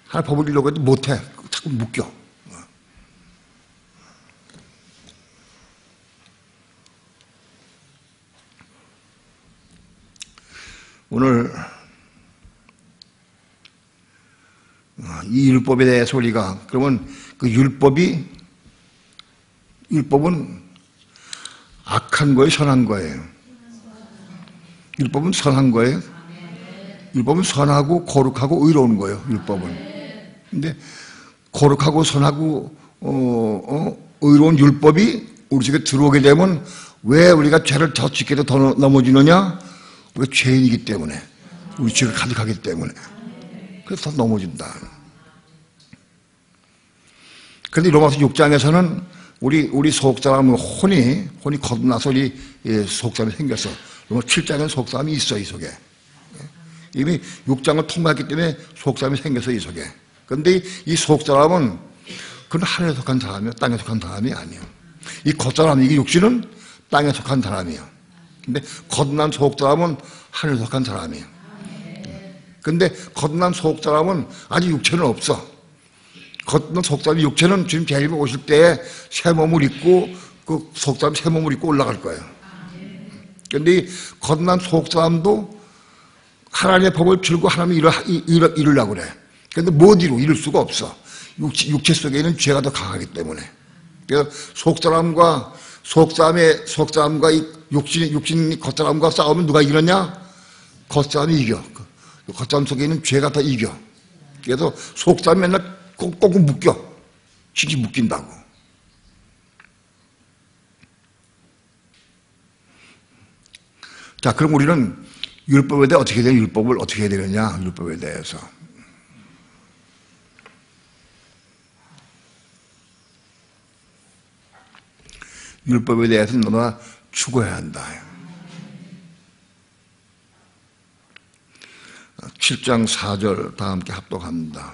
하나님의 법을 이루려고 해도 못해. 자꾸 묶여. 오늘 이 율법에 대해서 우리가 그러면 그 율법은 악한 거예요, 선한 거예요? 율법은 선한 거예요. 율법은 선하고 거룩하고 의로운 거예요. 율법은. 근데 거룩하고 선하고 의로운 율법이 우리 속에 들어오게 되면 왜 우리가 죄를 더 짓게도 더 넘어지느냐? 우리가 죄인이기 때문에, 우리 죄가 가득하기 때문에. 그래서 더 넘어진다. 그런데 로마서 6장에서는 우리 속사람은 혼이 거듭나서 속사람이 생겼어. 로마서 7장에는 속사람이 있어, 이 속에. 이미 육장을 통과했기 때문에 속사람이 생겨서 이 속에. 그런데 이 속사람은 그건 하늘에 속한 사람이요, 땅에 속한 사람이 아니에요. 이 겉사람, 이게 육신은 땅에 속한 사람이에요. 근데 겉난 속사람은 하늘에 속한 사람이에요. 근데 겉난 속사람은 아직 육체는 없어. 겉난 속사람이 육체는 지금 재림에 오실 때 새 몸을 입고 그 속사람 새 몸을 입고 올라갈 거예요. 근데 이 겉난 속사람도 하나님의 법을 들고 하나님이 이루려고 그래. 근데 못 이룰 수가 없어. 육체 속에 있는 죄가 더 강하기 때문에. 그래서 속사람과 이 육신 겉사람과 싸우면 누가 이기느냐? 겉사람이 이겨. 겉사람 속에 있는 죄가 더 이겨. 그래서 속사람이 맨날 꽁꽁 묶여. 진짜 묶인다고. 자, 그럼 우리는 율법에 대해 어떻게 되냐? 율법을 어떻게 해야 되느냐? 율법에 대해서. 율법에 대해서는 너나 추구해야 한다. 7장 4절 다 함께 합독합니다.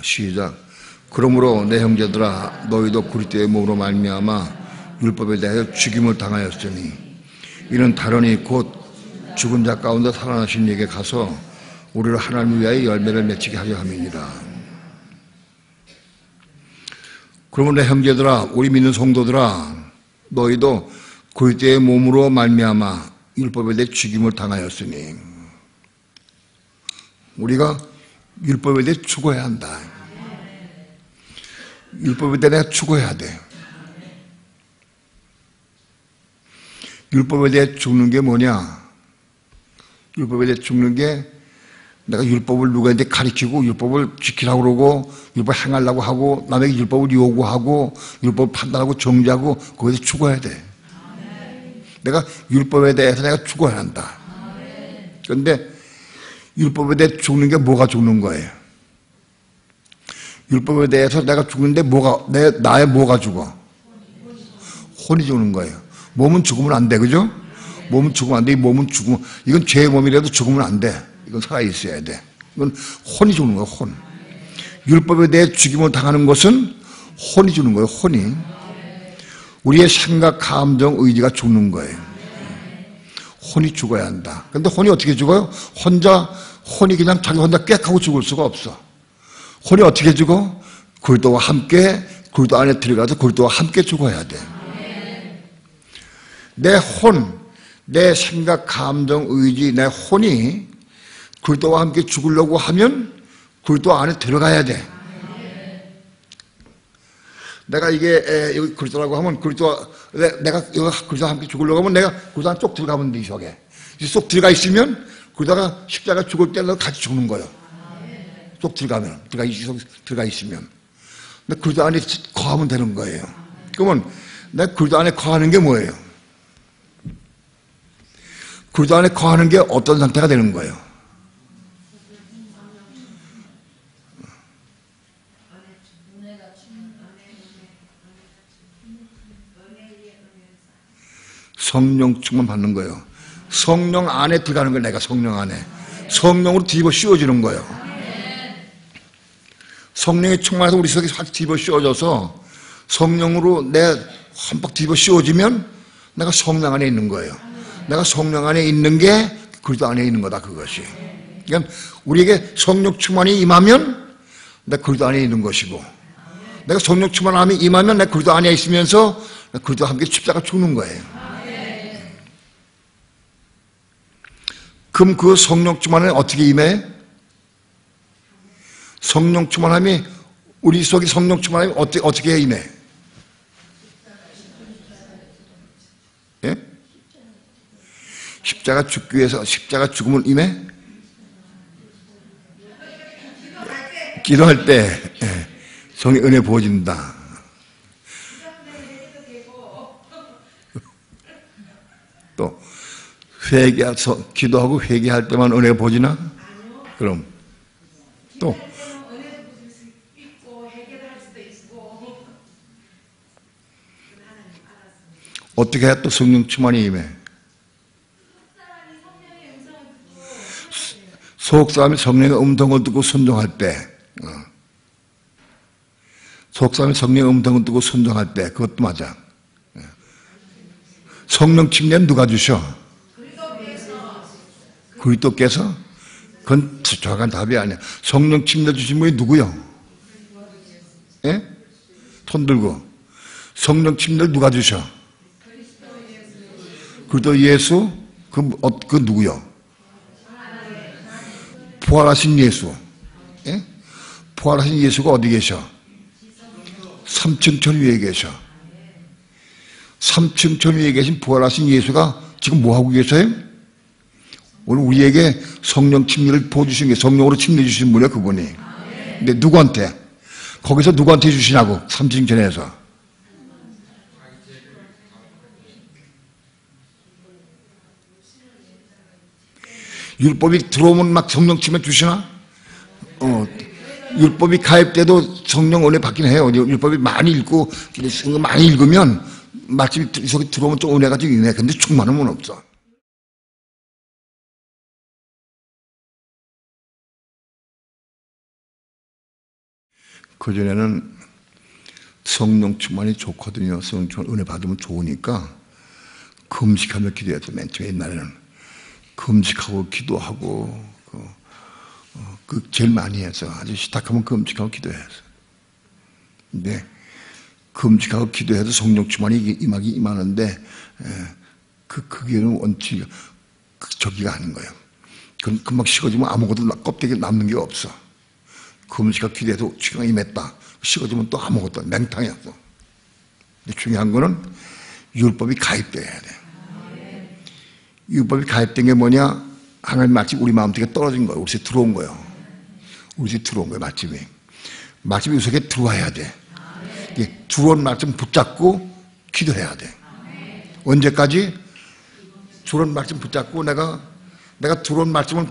시작. 그러므로 내 형제들아 너희도 그리스도의 몸으로 말미암아 율법에 대하여 죽임을 당하였으니 이는 다르니 곧 죽은 자 가운데 살아나신 이에게 가서 우리를 하나님 위하여 열매를 맺히게 하려 함이니라. 그러면 내 형제들아, 우리 믿는 성도들아, 너희도 그리스도의 몸으로 말미암아 율법에 대해 죽임을 당하였으니 우리가 율법에 대해 추구해야 한다. 율법에 대해 내가 추구해야 돼. 율법에 대해 죽는 게 뭐냐? 율법에 대해 죽는 게 내가 율법을 누구한테 가르치고 율법을 지키라고 그러고 율법 행하려고 하고 남에게 율법을 요구하고 율법을 판단하고 정죄하고 거기서 추구해야 돼. 내가 율법에 대해서 내가 추구해야 한다. 그런데 율법에 대해 죽는 게 뭐가 죽는 거예요? 율법에 대해서 내가 죽는데 나의 뭐가 죽어? 혼이 죽는 거예요. 몸은 죽으면 안 돼, 그죠? 몸은 죽으면 안 돼. 이 몸은 죽으면, 이건 죄의 몸이라도 죽으면 안 돼. 이건 살아있어야 돼. 이건 혼이 죽는 거예요, 혼. 율법에 대해 죽임을 당하는 것은 혼이 죽는 거예요, 혼이. 우리의 생각, 감정, 의지가 죽는 거예요. 혼이 죽어야 한다. 근데 혼이 어떻게 죽어요? 혼이 그냥 자기 혼자 꽥하고 죽을 수가 없어. 혼이 어떻게 죽어? 그리스도와 함께, 그리스도 안에 들어가서 그리스도와 함께 죽어야 돼. 내 혼, 내 생각, 감정, 의지, 내 혼이 그리스도와 함께 죽으려고 하면 그리스도 안에 들어가야 돼. 내가 이게 여기 그리스도라고 하면 내가 그리스도와 함께 죽으려고 하면 내가 그리스도 안에 쏙 들어가면 돼, 이 속에. 쏙 들어가 있으면 그러다가 십자가 죽을 때는 같이 죽는 거예요. 쏙 들어가 있으면. 근데 그리스도 안에 거하면 되는 거예요. 그러면 내가 그리스도 안에 거하는 게 뭐예요? 그리스도 안에 거하는 게 어떤 상태가 되는 거예요? 성령 충만 받는 거예요. 성령 안에 들어가는 거예요. 내가 성령 안에. 성령으로 뒤집어 씌워지는 거예요. 성령이 충만해서 우리 속에 확 뒤집어 씌워져서 성령으로 내 흠뻑 뒤집어 씌워지면 내가 성령 안에 있는 거예요. 내가 성령 안에 있는 게 그리스도 안에 있는 거다, 그것이. 그러니까 우리에게 성령 충만이 임하면 내가 그리스도 안에 있는 것이고, 내가 성령 충만함이 임하면 내가 그리스도 안에 있으면서 그리스도와 함께 십자가 죽는 거예요. 그럼 그 성령 충만은 어떻게 임해? 성령 충만함이 우리 속에 성령 충만함이 어떻게 임해? 예? 십자가 죽기 위해서 십자가 죽음을 임해? 기도할 때 성의 은혜 부어진다. 또 회개해서 기도하고 회개할 때만 은혜 보지나? 그럼 또 어떻게 해야 또 성령 충만이 임해? 속사람이 성령의 음성을 듣고 순종할 때, 속사람이 성령의 음성을 듣고 순종할 때, 그것도 맞아. 성령 침례는 누가 주셔? 그리스도께서? 그건 정확한 답이 아니야. 성령 침례 주신 분이 누구요? 예? 손 들고. 성령 침례를 누가 주셔? 그리스도 예수? 그 누구요? 부활하신 예수. 예? 부활하신 예수가 어디 계셔? 3층 천 위에 계셔. 3층 천 위에 계신 부활하신 예수가 지금 뭐 하고 계세요? 오늘 우리에게 성령 침례를 보여주신 게 성령으로 침례 주신 분이야, 그분이. 근데 누구한테? 거기서 누구한테 주시냐고, 3층 천에서. 율법이 들어오면 막 성령 침례 주시나? 율법이 가입돼도 성령 은혜 받긴 해요. 율법이 많이 읽고, 많이 읽으면, 마침 속에 들어오면 좀 은혜가 좀 있네. 근데 충만하면 없어. 그전에는 성령 충만이 좋거든요. 성령 충만 은혜 받으면 좋으니까, 금식하며 기도했죠. 맨 처음에 옛날에는. 금식하고 기도하고, 제일 많이 해서 아주 시작하면 금식하고 기도해서. 근데 금식하고 기도해서 성령 충만이 임하는데 그게 원칙 저기가 아닌 거예요. 금방 식어지면 아무것도 껍데기 남는 게 없어. 금식하고 기도해서 충만이 임했다. 식어지면 또 아무것도 맹탕이었어. 근데 중요한 거는 율법이 가입돼야 돼. 율법이 가입된 게 뭐냐? 하나님 말씀이 우리 마음속에 떨어진 거예요. 우리 속에 들어온 거예요. 우리 속에 들어온 거예요, 말씀이. 말씀이 우리 속에 들어와야 돼. 들어온 말씀 붙잡고 기도해야 돼. 언제까지? 들어온 말씀 붙잡고 내가 들어온 말씀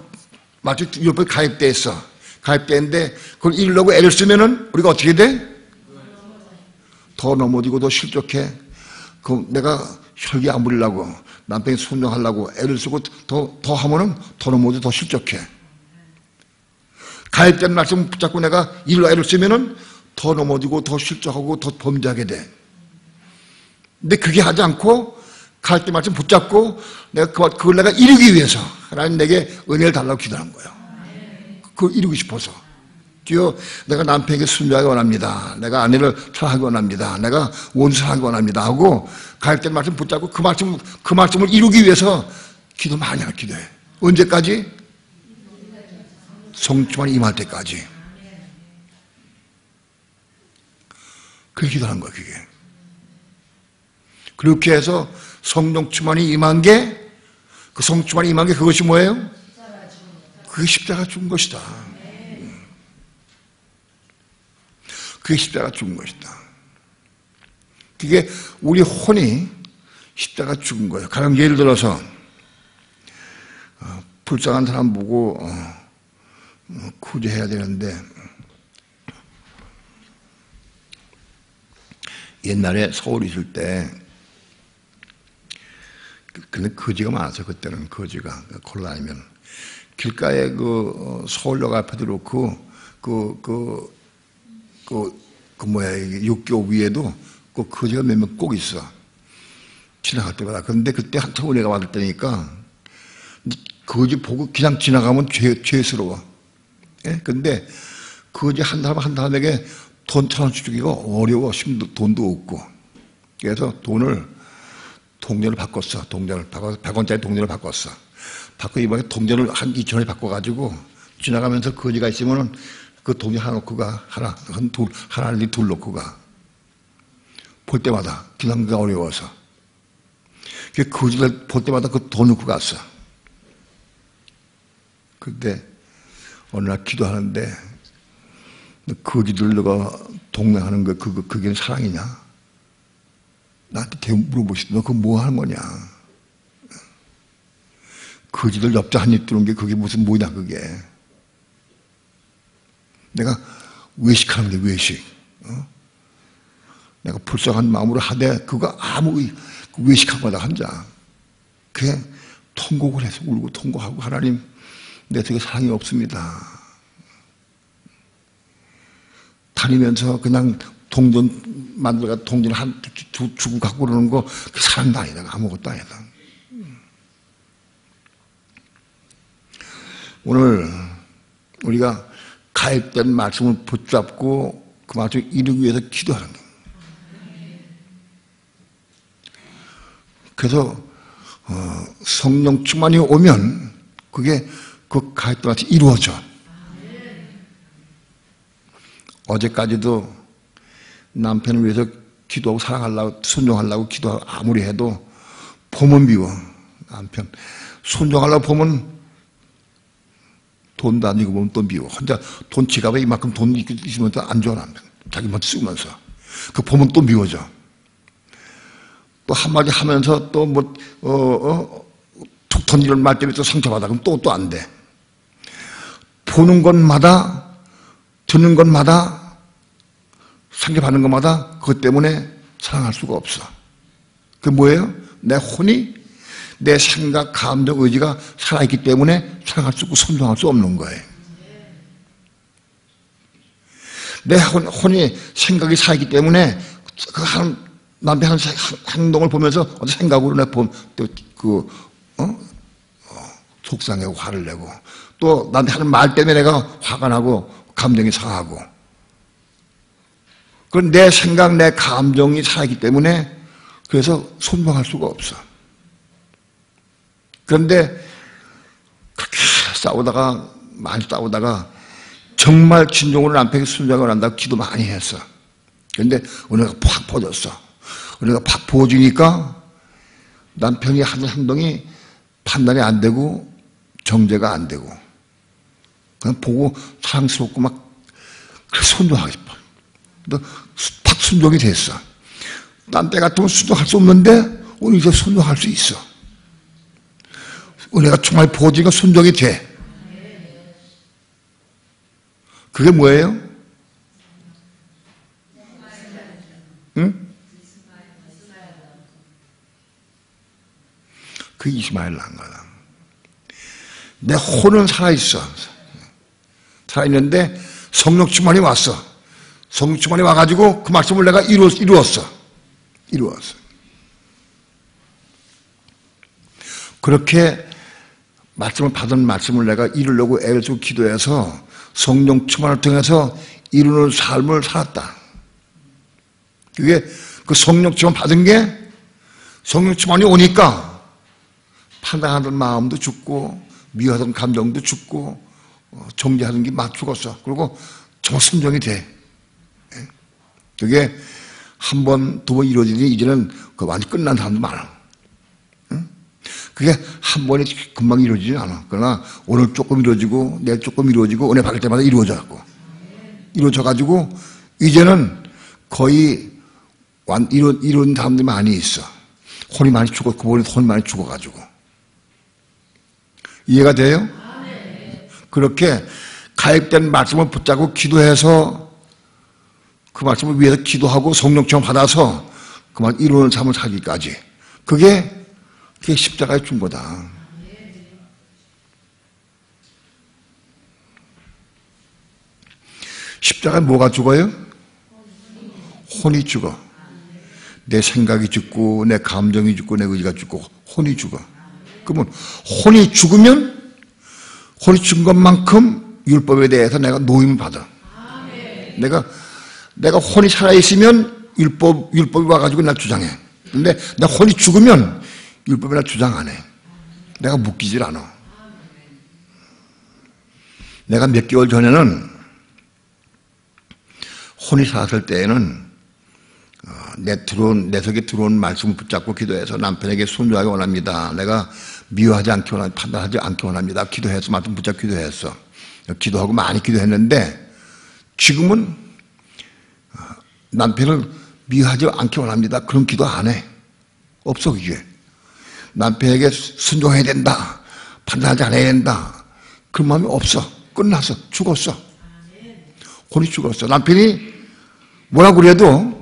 율법이 가입돼 있어. 가입되는데 그걸 잃으려고 애를 쓰면은 우리가 어떻게 돼? 더 넘어지고 더 실족해. 내가 혈기 안 부리려고 남편이 순종하려고 애를 쓰고 더 하면은 더 넘어지고 더 실족해. 가입된 말씀 붙잡고 내가 일로 애를 쓰면은 더 넘어지고 더 실족하고 더 범죄하게 돼. 근데 그게 하지 않고 가입된 말씀 붙잡고 내가 그걸 내가 이루기 위해서 하나님 내게 은혜를 달라고 기도하는 거예요. 그걸 이루고 싶어서. 주여, 내가 남편에게 순종하기 원합니다. 내가 아내를 사랑하기 원합니다. 내가 원수하기 원합니다. 하고 가입된 말씀 붙잡고 그 말씀을 이루기 위해서 기도 많이 하는 기도해. 언제까지? 성충만이 임할 때까지. 그렇게 기도하는 거야, 그게. 그렇게 해서 성령 충만이 임한 게, 그 성충만이 임한 게 그것이 뭐예요? 그게 십자가 죽은 것이다. 그게 십자가 죽은 것이다. 그게 우리 혼이 십자가 죽은 거예요. 가령 예를 들어서 불쌍한 사람 보고 구제해야 되는데 옛날에 서울에 있을 때 근데 거지가 많았어요. 그때는 거지가 걸어다니면 길가에 서울역 앞에도 그렇고 육교 위에도 거지가 몇 명 꼭 있어. 지나갈 때마다. 그런데 그때 한참 은혜가 받을 때니까 거지 보고 그냥 지나가면 죄스러워. 예? 근데 거지 한 사람에게 돈 1,000원씩 주기가 어려워. 돈도 없고. 그래서 동전을 바꿨어. 동전을 바꿔서 100원짜리 동전을 바꿨어. 바꿔 이번에 동전을 한 2,000원에 바꿔가지고 지나가면서 거지가 있으면은 그 동전 하나 놓고 가. 하나를 둘 놓고 가. 볼 때마다 기상기가 어려워서. 그 거지를 볼 때마다 그 돈 놓고 갔어. 근데 어느 날 기도하는데 거지들 너가 동행하는 거 그게 사랑이냐? 나한테 물어보시더니 너 그거 뭐 하는 거냐? 거지들 엽자 한 입 두는 게 그게 무슨 뭐냐 그게? 내가 외식하는 게 외식. 내가 불쌍한 마음으로 하되 그거 아무 외식한 거다 한자. 그게 통곡을 해서 울고 통곡하고 하나님 내 속에 사랑이 없습니다. 다니면서 그냥 동전 만들어가 동전 한 주고 갖고 그러는 거 그 사랑도 아니다. 아무것도 아니다. 오늘 우리가 가입된 말씀을 붙잡고 그 말씀을 이루기 위해서 기도하는 거예요. 그래서 성령 충만이 오면 그게 그 가입된 말씀이 이루어져. 어제까지도 남편을 위해서 기도하고 사랑하려고 순종하려고 기도하고 아무리 해도 보면 미워. 남편 순종하려고 보면 돈도 아니고 보면 또 미워. 혼자 돈 지갑에 이만큼 돈 있으면 또 안 좋아. 남편 자기만 쓰면서 그 보면 또 미워져. 또 한마디 하면서 또 툭 던지는 말 때문에 또 상처받아. 그럼 또 안 돼. 보는 것마다 듣는 것마다 상처받는 것마다 그것 때문에 사랑할 수가 없어. 그게 뭐예요? 내 혼이 내 생각, 감정, 의지가 살아있기 때문에 사랑할 수 없고 순종할 수 없는 거예요. 내 혼이 생각이 살아있기 때문에 남편 하는 행동을 보면서 어떤 생각으로 내가 속상하고 화를 내고 또 나한테 하는 말 때문에 내가 화가 나고 감정이 상하고 그건 내 생각, 내 감정이 살아있기 때문에 그래서 순종할 수가 없어. 그런데 그렇게 많이 싸우다가 정말 진정으로 남편에게 순종을 한다고 기도 많이 했어. 그런데 은혜가 팍 퍼졌어. 은혜가 팍 부어지니까 남편이 하는 행동이 판단이 안 되고 정죄가 안 되고 그냥 보고 사랑스럽고 막 순종하고 싶어. 팍 순종이 됐어. 딴 때 같으면 순종할 수 없는데 오늘 이제 순종할 수 있어. 은혜가 정말 부어지니까 순종이 돼. 그게 뭐예요? 응? 그 이스마엘 난 거다. 내 혼은 살아있어. 살아있는데 성령 충만이 왔어. 성령 충만이 와가지고 그 말씀을 내가 이루었어. 그렇게 말씀을 받은 말씀을 내가 이루려고 애를 쓰고 기도해서 성령 충만을 통해서 이루는 삶을 살았다. 그게 그 성령 충만 받은 게 성령 충만이 오니까 판단하던 마음도 죽고 미워하던 감정도 죽고 정죄하는 게 막 죽었어. 그리고 정말 순종이 돼. 그게 한 번, 두 번 이루어지니 이제는 그 완전히 끝난 사람도 많아. 그게 한 번에 금방 이루어지지 않아. 그러나 오늘 조금 이루어지고 내일 조금 이루어지고 은혜 받을 때마다 이루어져갖고 이루어져가지고 이제는 거의 이룬 사람들이 많이 있어. 혼이 많이 죽어. 그분이 혼이 많이 죽어가지고 이해가 돼요? 그렇게 가입된 말씀을 붙잡고 기도해서 그 말씀을 위해서 기도하고 성령 충만 받아서 그만 이루는 삶을 살기까지 그게 십자가에 준 거다. 십자가에 뭐가 죽어요? 혼이 죽어. 내 생각이 죽고 내 감정이 죽고 내 의지가 죽고 혼이 죽어. 그러면 혼이 죽으면 혼이 죽은 것만큼 율법에 대해서 내가 노임을 받아. 내가 혼이 살아있으면 율법이 와가지고 날 주장해. 근데 내 혼이 죽으면 율법이 날 주장 안 해. 내가 묶이질 않아. 내가 몇 개월 전에는 혼이 살았을 때에는 내 속에 들어온 말씀을 붙잡고 기도해서 남편에게 순종하기 원합니다. 내가 미워하지 않기 원합니다. 판단하지 않기 원합니다. 기도해서 말씀 붙잡고 기도했어. 기도하고 많이 기도했는데 지금은 남편을 미워하지 않기 원합니다. 그런 기도 안 해. 없어 그게. 남편에게 순종해야 된다. 판단하지 않아야 된다. 그런 마음이 없어. 끝났어. 죽었어. 혼이 죽었어. 남편이 뭐라고 그래도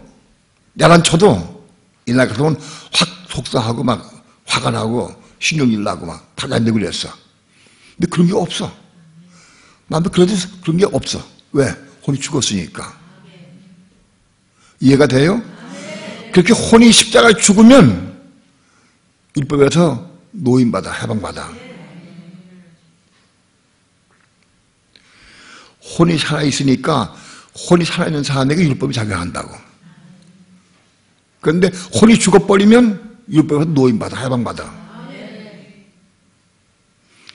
야단 쳐도 이날 같으면 확 속상하고 막 화가 나고 신경질 나고 막 판단되고 그랬어. 근데 그런 게 없어. 남편 그래도 그런 게 없어. 왜? 혼이 죽었으니까. 이해가 돼요? 그렇게 혼이 십자가에 죽으면 율법에서 노임받아, 해방받아. 혼이 살아있으니까 혼이 살아있는 사람에게 율법이 작용한다고. 그런데 혼이 죽어버리면 율법에서 노임받아, 해방받아.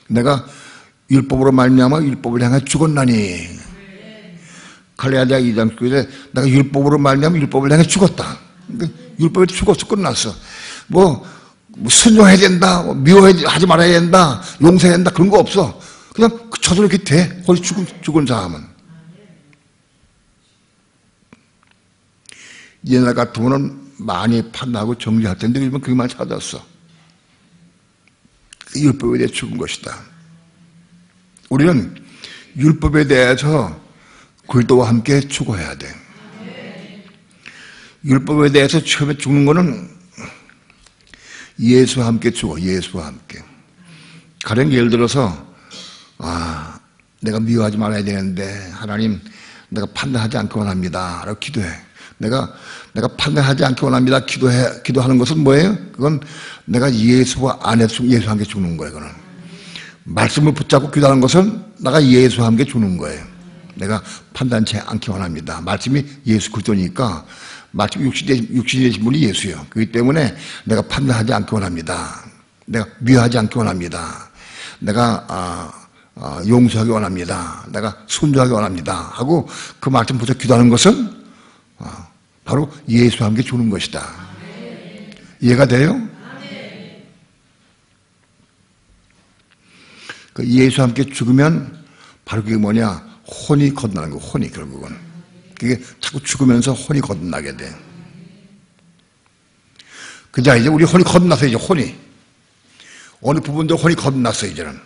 내가 율법으로 말미암아 율법을 향해 죽었나니. 갈라디아 2장 9절에 내가 율법으로 말미암아 율법을 향해 죽었다. 그러니까 율법에 죽었어, 끝났어. 순종해야 된다, 미워하지 말아야 된다, 용서해야 된다, 그런 거 없어. 그냥 저절로 이렇게 돼. 거기 죽은 사람은. 옛날 같으면 많이 판단하고 정리할 텐데 요즘은 그게만 찾았어. 율법에 대해 죽은 것이다. 우리는 율법에 대해서 그리스도와 함께 죽어야 돼. 율법에 대해서 처음에 죽는 거는 예수와 함께 죽어. 예수와 함께. 가령 예를 들어서 내가 미워하지 말아야 되는데 하나님 내가 판단하지 않기 원합니다 라고 기도해. 내가 판단하지 않기 원합니다 기도하는 것은 뭐예요? 그건 내가 예수와 예수와 함께 죽는 거예요. 그건 말씀을 붙잡고 기도하는 것은 내가 예수와 함께 죽는 거예요. 내가 판단치 않기 원합니다. 말씀이 예수 그리스도니까 말씀 육신이 되신 분이 예수예요. 그렇기 때문에 내가 판단하지 않기 원합니다. 내가 미워하지 않기 원합니다. 내가 용서하기 원합니다. 내가 순종하기 원합니다. 하고 그 말씀 붙여 기도하는 것은 바로 예수와 함께 죽는 것이다. 이해가 돼요? 그 예수와 함께 죽으면 바로 그게 뭐냐? 혼이 거듭나는 거. 혼이 결국은. 그게 자꾸 죽으면서 혼이 거듭나게 돼. 그자 이제 우리 혼이 거듭났어. 이제 혼이 어느 부분도 혼이 거듭났어. 이제는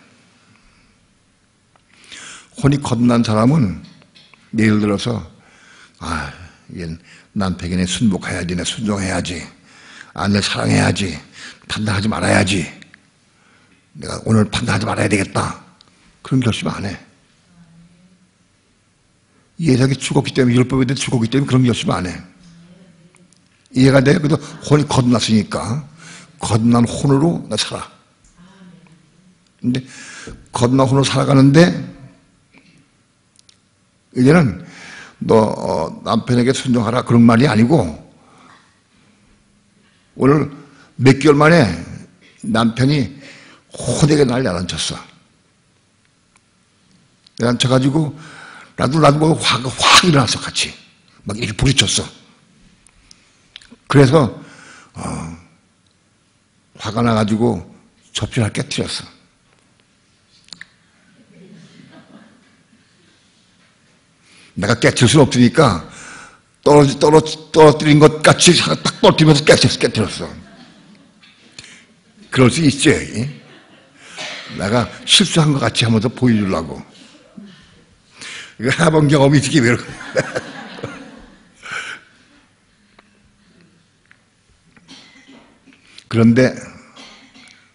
혼이 거듭난 사람은 예를 들어서 이게 남편에게 순복해야지, 내 순종해야지, 아내를 사랑해야지, 판단하지 말아야지, 내가 오늘 판단하지 말아야 되겠다, 그런 결심 안 해. 예수가 죽었기 때문에, 율법에 대해 죽었기 때문에 그런 결심 안 해. 이해가 돼? 그래도 혼이 거듭났으니까 거듭난 혼으로 나 살아. 근데 거듭난 혼으로 살아가는데 이제는 너 남편에게 순종하라 그런 말이 아니고, 오늘 몇 개월 만에 남편이 호되게 날 야단쳤어. 야단쳐가지고 나도 화가 확 일어났어. 같이 막 이렇게 부딪혔어. 그래서 화가 나가지고 접시를 깨뜨렸어. 내가 깨뜨릴 수는 없으니까 떨어뜨린 것 같이 딱 떨어뜨리면서 깨뜨렸어. 그럴 수 있지. 내가 실수한 것 같이 하면서 보여주려고. 이거 해본 경험이 있기 왜 그래. 그런데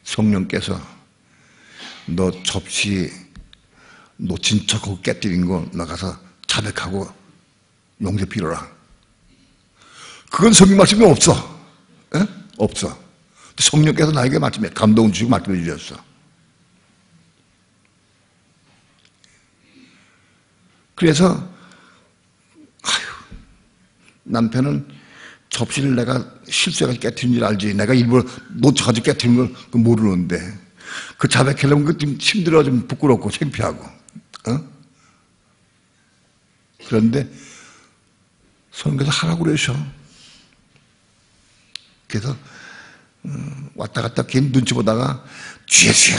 성령께서 너 접시 놓친 척하고 깨뜨린 거 나가서 자백하고 용서 빌어라. 그건 성경 말씀이 없어. 에? 없어. 성령께서 나에게 말씀해, 감동을 주시고 말씀해 주셨어. 그래서 남편은 접시를 내가 실수해서 깨뜨린 줄 알지, 내가 일부러 놓쳐가지고 깨뜨린 걸 모르는데, 그 자백하려면 그 좀 힘들어, 좀 부끄럽고 창피하고. 그런데 성령께서 하라고 그러셔. 그래서 왔다 갔다 괜히 눈치 보다가 주예수요,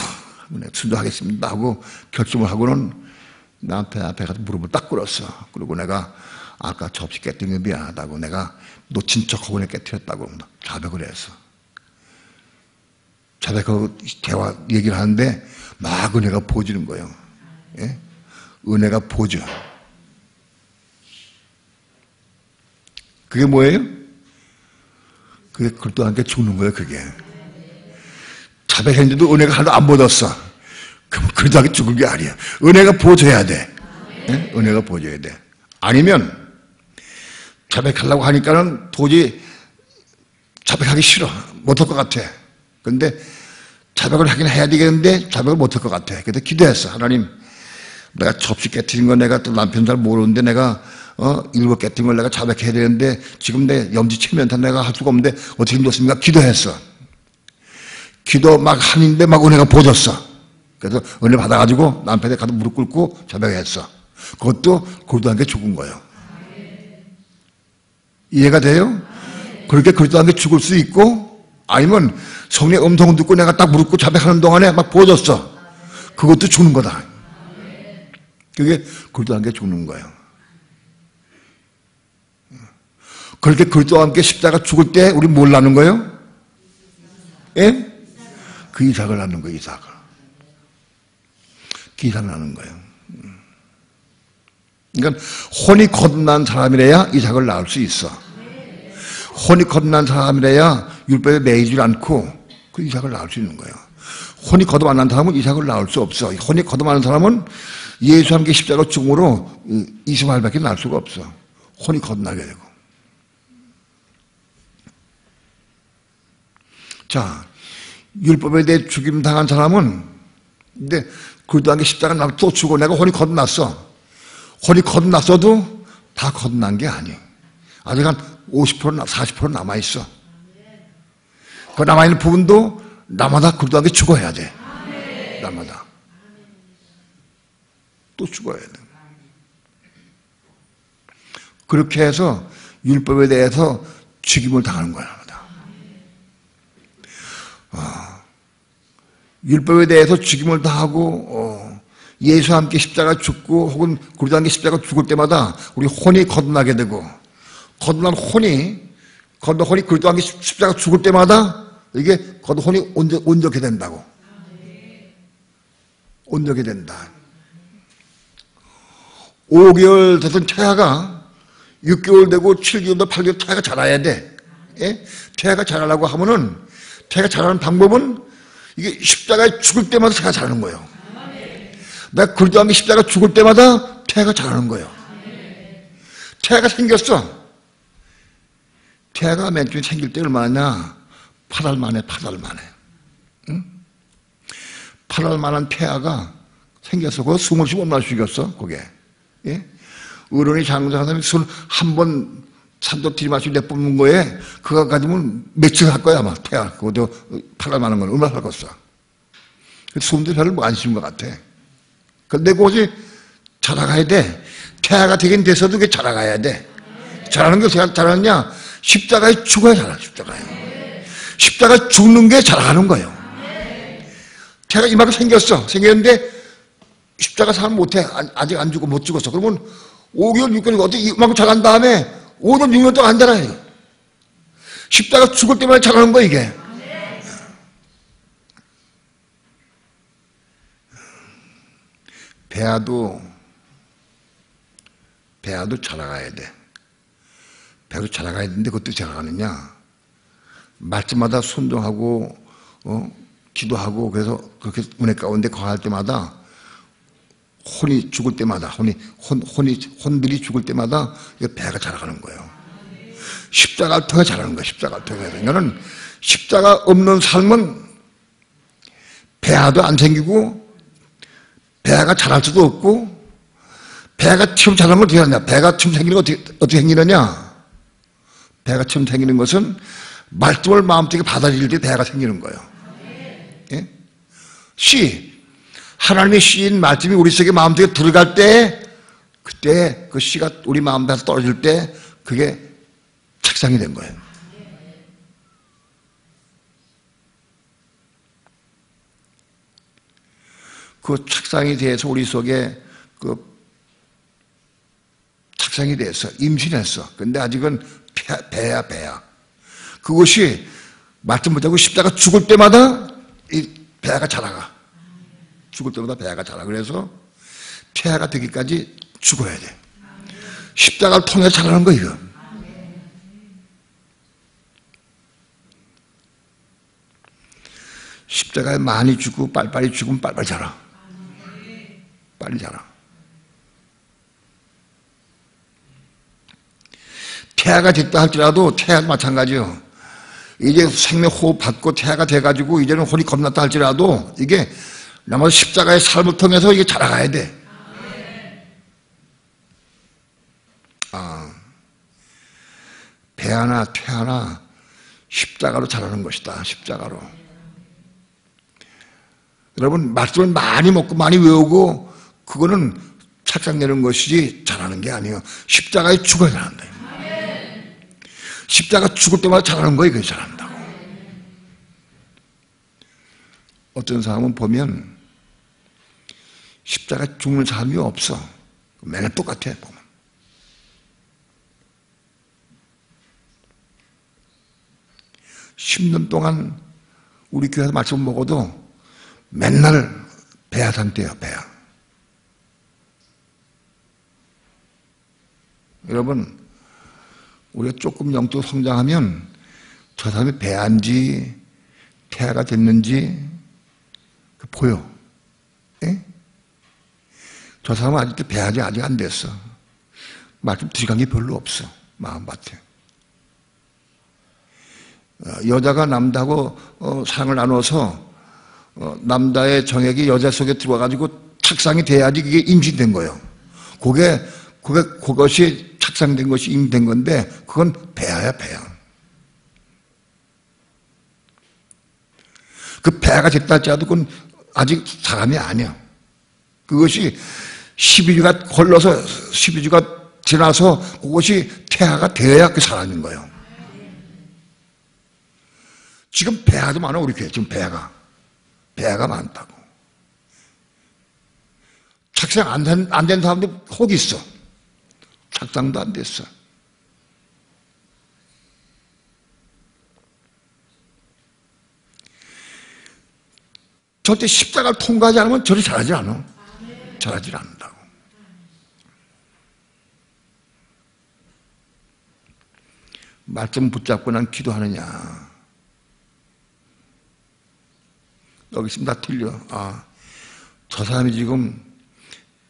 순종하겠습니다 하고 결심을 하고는 남편 앞에 가서 무릎을 딱 꿇었어. 그리고 내가 아까 접시 깨뜨린 게 미안하다고, 내가 놓친 척하고 내가 깨뜨렸다고 자백을 했어. 자백하고 대화 얘기를 하는데 막 은혜가 부어지는 거예요. 예? 은혜가 부어져. 그게 뭐예요? 그게 그리스도와 함께 죽는 거예요. 그게 자백했는데도 은혜가 하나도 안 묻었어. 그럼 그러다가 죽을 게 아니야. 은혜가 보조해야 돼. 네? 은혜가 보조해야 돼. 아니면 자백하려고 하니까는 도저히 자백하기 싫어. 못할 것 같아. 근데 자백을 하긴 해야 되겠는데 자백을 못할 것 같아. 그래서 기도했어. 하나님, 내가 접시 깨트린 거 내가 또 남편 잘 모르는데 내가 일곱 깨트린 걸 내가 자백해야 되는데 지금 내 염지체면타 내가 할 수가 없는데 어떻게 힘들었습니까? 기도했어. 기도 막 하는데 막 은혜가 보졌어. 그래서 은혜 받아가지고 남편에 가서 무릎 꿇고 자백했어. 그것도 그러도 한 게 죽은 거예요. 이해가 돼요? 그렇게 그러도 한 게 죽을 수 있고, 아니면 성령의 음성을 듣고 내가 딱 무릎 꿇고 자백하는 동안에 막 보졌어. 그것도 죽는 거다. 그게 그리스도와 함께 죽는 거예요. 그렇게 그리스도와 함께 십자가 죽을 때 우리 뭘 낳는 거예요? 예? 그 이삭을 낳는 거예요. 이삭을. 그 이삭을 낳는 거예요. 그러니까 혼이 거듭난 사람이래야 이삭을 낳을 수 있어. 혼이 거듭난 사람이래야 율법에 매이지 않고 그 이삭을 낳을 수 있는 거예요. 혼이 거듭 안 난 사람은 이삭을 낳을 수 없어. 혼이 거듭 안 난 사람은 예수와 함께 십자가 죽음으로 이스마엘밖에 낳을 수가 없어. 혼이 거듭나게 되고. 자, 율법에 대해 죽임 당한 사람은 근데 그리스도와 함께 십자가 나면 또 죽어. 내가 혼이 거듭났어. 혼이 거듭났어도 다 거듭난 게 아니에요. 아직 한 50%, 40% 남아있어. 그 남아있는 부분도 나마다 그리스도와 함께 죽어야 돼. 나마다. 또 죽어야 돼. 그렇게 해서 율법에 대해서 죽임을 당하는 거야. 율법에 대해서 죽임을 당하고 예수와 함께 십자가 죽고 혹은 그리스도와 함께 십자가 죽을 때마다 우리 혼이 거듭나게 되고 거듭난 혼이 그리스도와 함께 십자가 죽을 때마다 이게 혼이 온전하게 된다고. 온전하게 된다. 5개월 됐던 태아가 6개월 되고 7개월도 8개월 태아가 자라야 돼. 예? 태아가 자라려고 하면은 태아가 자라는 방법은 이게 십자가에 죽을 때마다 태아가 자라는 거예요. 내가 그리스도와 함께 십자가 죽을 때마다 태아가 자라는 거예요. 태아가 생겼어. 태아가 맨 처음에 생길 때 얼마나 8알 만에. 응? 8알 만한 태아가 생겼어. 그거 숨을 쉬고 얼마나 죽였어, 그게. 예? 어른이 장사한 사람이 술 한 번 산도 들이마시고 내뿜는 거에 그거 가지면 며칠 할 거야, 아마. 태아. 그것도 8알 만한 건 얼마나 살겠어. 숨도 별로 안 쉬운 것 같아. 근데 그것이 자라가야 돼. 태아가 되긴 돼서도 그게 자라가야 돼. 자라는 게 자라느냐? 십자가에 죽어야 자라, 십자가에. 십자가에 죽는 게 자라가는 거예요. 태아가 이만큼 생겼는데 십자가 사람 못해. 아직 안 죽고 못 죽었어. 그러면 5개월, 6개월 어떻게 이만큼 자란 다음에 5년, 6년 동안 안 자라요. 십자가 죽을 때마다 자라는 거야, 이게. 배아도 자라가야 돼. 배아도 자라가야 되는데 그것도 자라가느냐? 말씀마다 순종하고 기도하고 그래서 그렇게 은혜 가운데 거할 때마다 혼이 죽을 때마다 혼들이 죽을 때마다 배가 자라가는 거예요. 십자가를 통해 자라는 거예요. 십자가를 통해. 그러니까는 십자가 없는 삶은 배아도 안 생기고 배가 자랄 수도 없고 배가 처음 자라는 건 어떻게 하냐? 배가 처음 생기는 건 어떻게 생기느냐? 배가 처음 생기는 것은 말씀을 마음속에 받아들일 때 배가 생기는 거예요. 예? 하나님의 씨인 말씀이 우리 속에 마음속에 들어갈 때 그때 그 씨가 우리 마음에서 떨어질 때 그게 책상이 된 거예요. 그 책상이 돼서 우리 속에 그 책상이 돼서 임신했어. 근데 아직은 배야. 그것이 말씀 못하고 십자가 죽을 때마다 이 배가 자라가. 죽을 때마다 배가 자라. 그래서 태아가 되기까지 죽어야 돼. 십자가를 통해 자라는 거 이거. 십자가에 많이 죽고 빨리빨리 죽으면 빨리빨리 자라. 빨리 자라. 태아가 됐다 할지라도 태아도 마찬가지요. 이제 생명호흡 받고 태아가 돼가지고 이제는 혼이 겁났다 할지라도 이게 나머지 십자가의 삶을 통해서 이게 자라가야 돼. 배아나 태아나 십자가로 자라는 것이다. 십자가로. 여러분, 말씀을 많이 먹고 많이 외우고 그거는 착상되는 것이지 자라는 게 아니에요. 십자가에 죽어야 자란다. 십자가 죽을 때마다 자라는 거예요. 그게 자란다고. 어떤 사람은 보면 십자가 죽는 사람이 없어. 맨날 똑같아 보면. 십 년 동안 우리 교회에서 말씀 먹어도 맨날 배아 상태예요. 배아. 여러분, 우리가 조금 영적 성장하면 저 사람이 배아인지 태아가 됐는지 보여. 예? 저 사람은 아직도 배아지 아직 안 됐어. 말씀 들어간 게 별로 없어. 마음밭에. 여자가 남자하고 사랑을 나눠서 남자의 정액이 여자 속에 들어와가지고 착상이 돼야지 그게 임신된 거예요. 그것이 착상된 것이 임신된 건데 그건 배아야, 배아. 그 배아가 됐다 할지라도 그건 아직 사람이 아니야. 그것이 12주가 걸러서 12주가 지나서 그것이 태아가 되어야 그 사람인 거예요. 지금 배아도 많아, 우리 교회. 지금 배아가 많다고. 착상 안 된 사람들 혹 있어. 착상도 안 됐어. 절대 십자가를 통과하지 않으면 저리 잘하지 않아. 잘하지 않는다고. 말씀 붙잡고 난 기도하느냐. 여기 있으면 다 틀려. 저 사람이 지금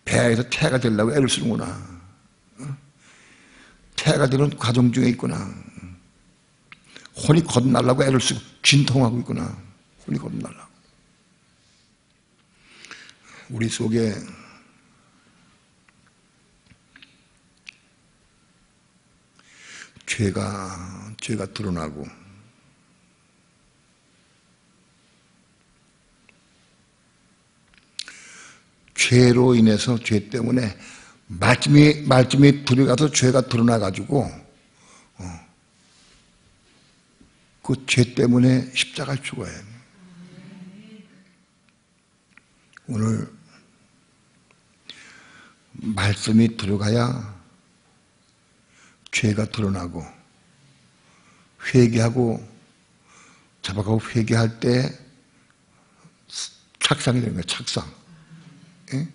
배아에서 태아가 되려고 애를 쓰는구나. 태아가 되는 과정 중에 있구나. 혼이 거듭나려고 애를 쓰고 진통하고 있구나. 혼이 거듭나려고. 우리 속에 죄가 드러나고 죄로 인해서 죄 때문에 말씀이 들어가서 죄가 드러나가지고 그 죄 때문에 십자가를 죽어야 해요. 오늘 말씀이 들어가야 죄가 드러나고 회개하고 자박하고 회개할 때 착상이 되는 거예요. 착상. 예?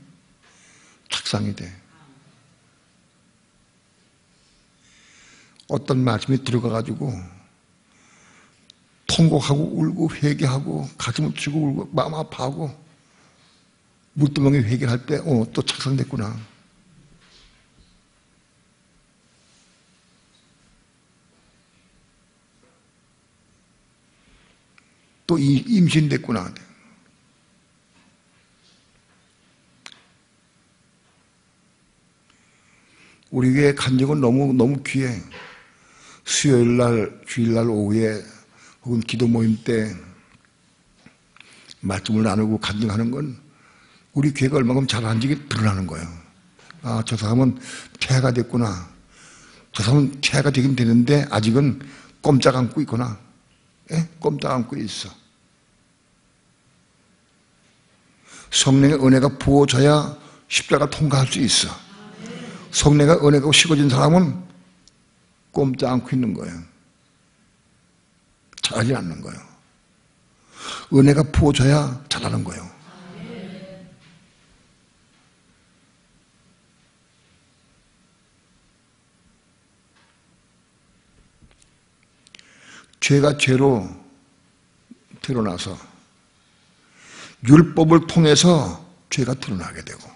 착상이 돼. 어떤 말씀이 들어가가지고 통곡하고 울고 회개하고 가슴을 치고 울고 마음 아파하고 물두멍에 회개할 때 또 착상됐구나. 또 임신됐구나. 우리 교회 간증은 너무 귀해. 수요일날, 주일날 오후에 혹은 기도 모임 때 말씀을 나누고 간증하는 건 우리 교회가 얼마큼 잘하는지 드러나는 거예요. 저 사람은 태아가 됐구나. 저 사람은 태아가 되긴 되는데 아직은 꼼짝 않고 있구나. 예? 꼼짝 않고 있어. 성령의 은혜가 부어져야 십자가 통과할 수 있어. 성령의 은혜가 식어진 사람은 꼼짝 않고 있는 거예요. 잘하지 않는 거예요. 은혜가 부어져야 잘하는 거예요. 죄가 죄로 드러나서 율법을 통해서 죄가 드러나게 되고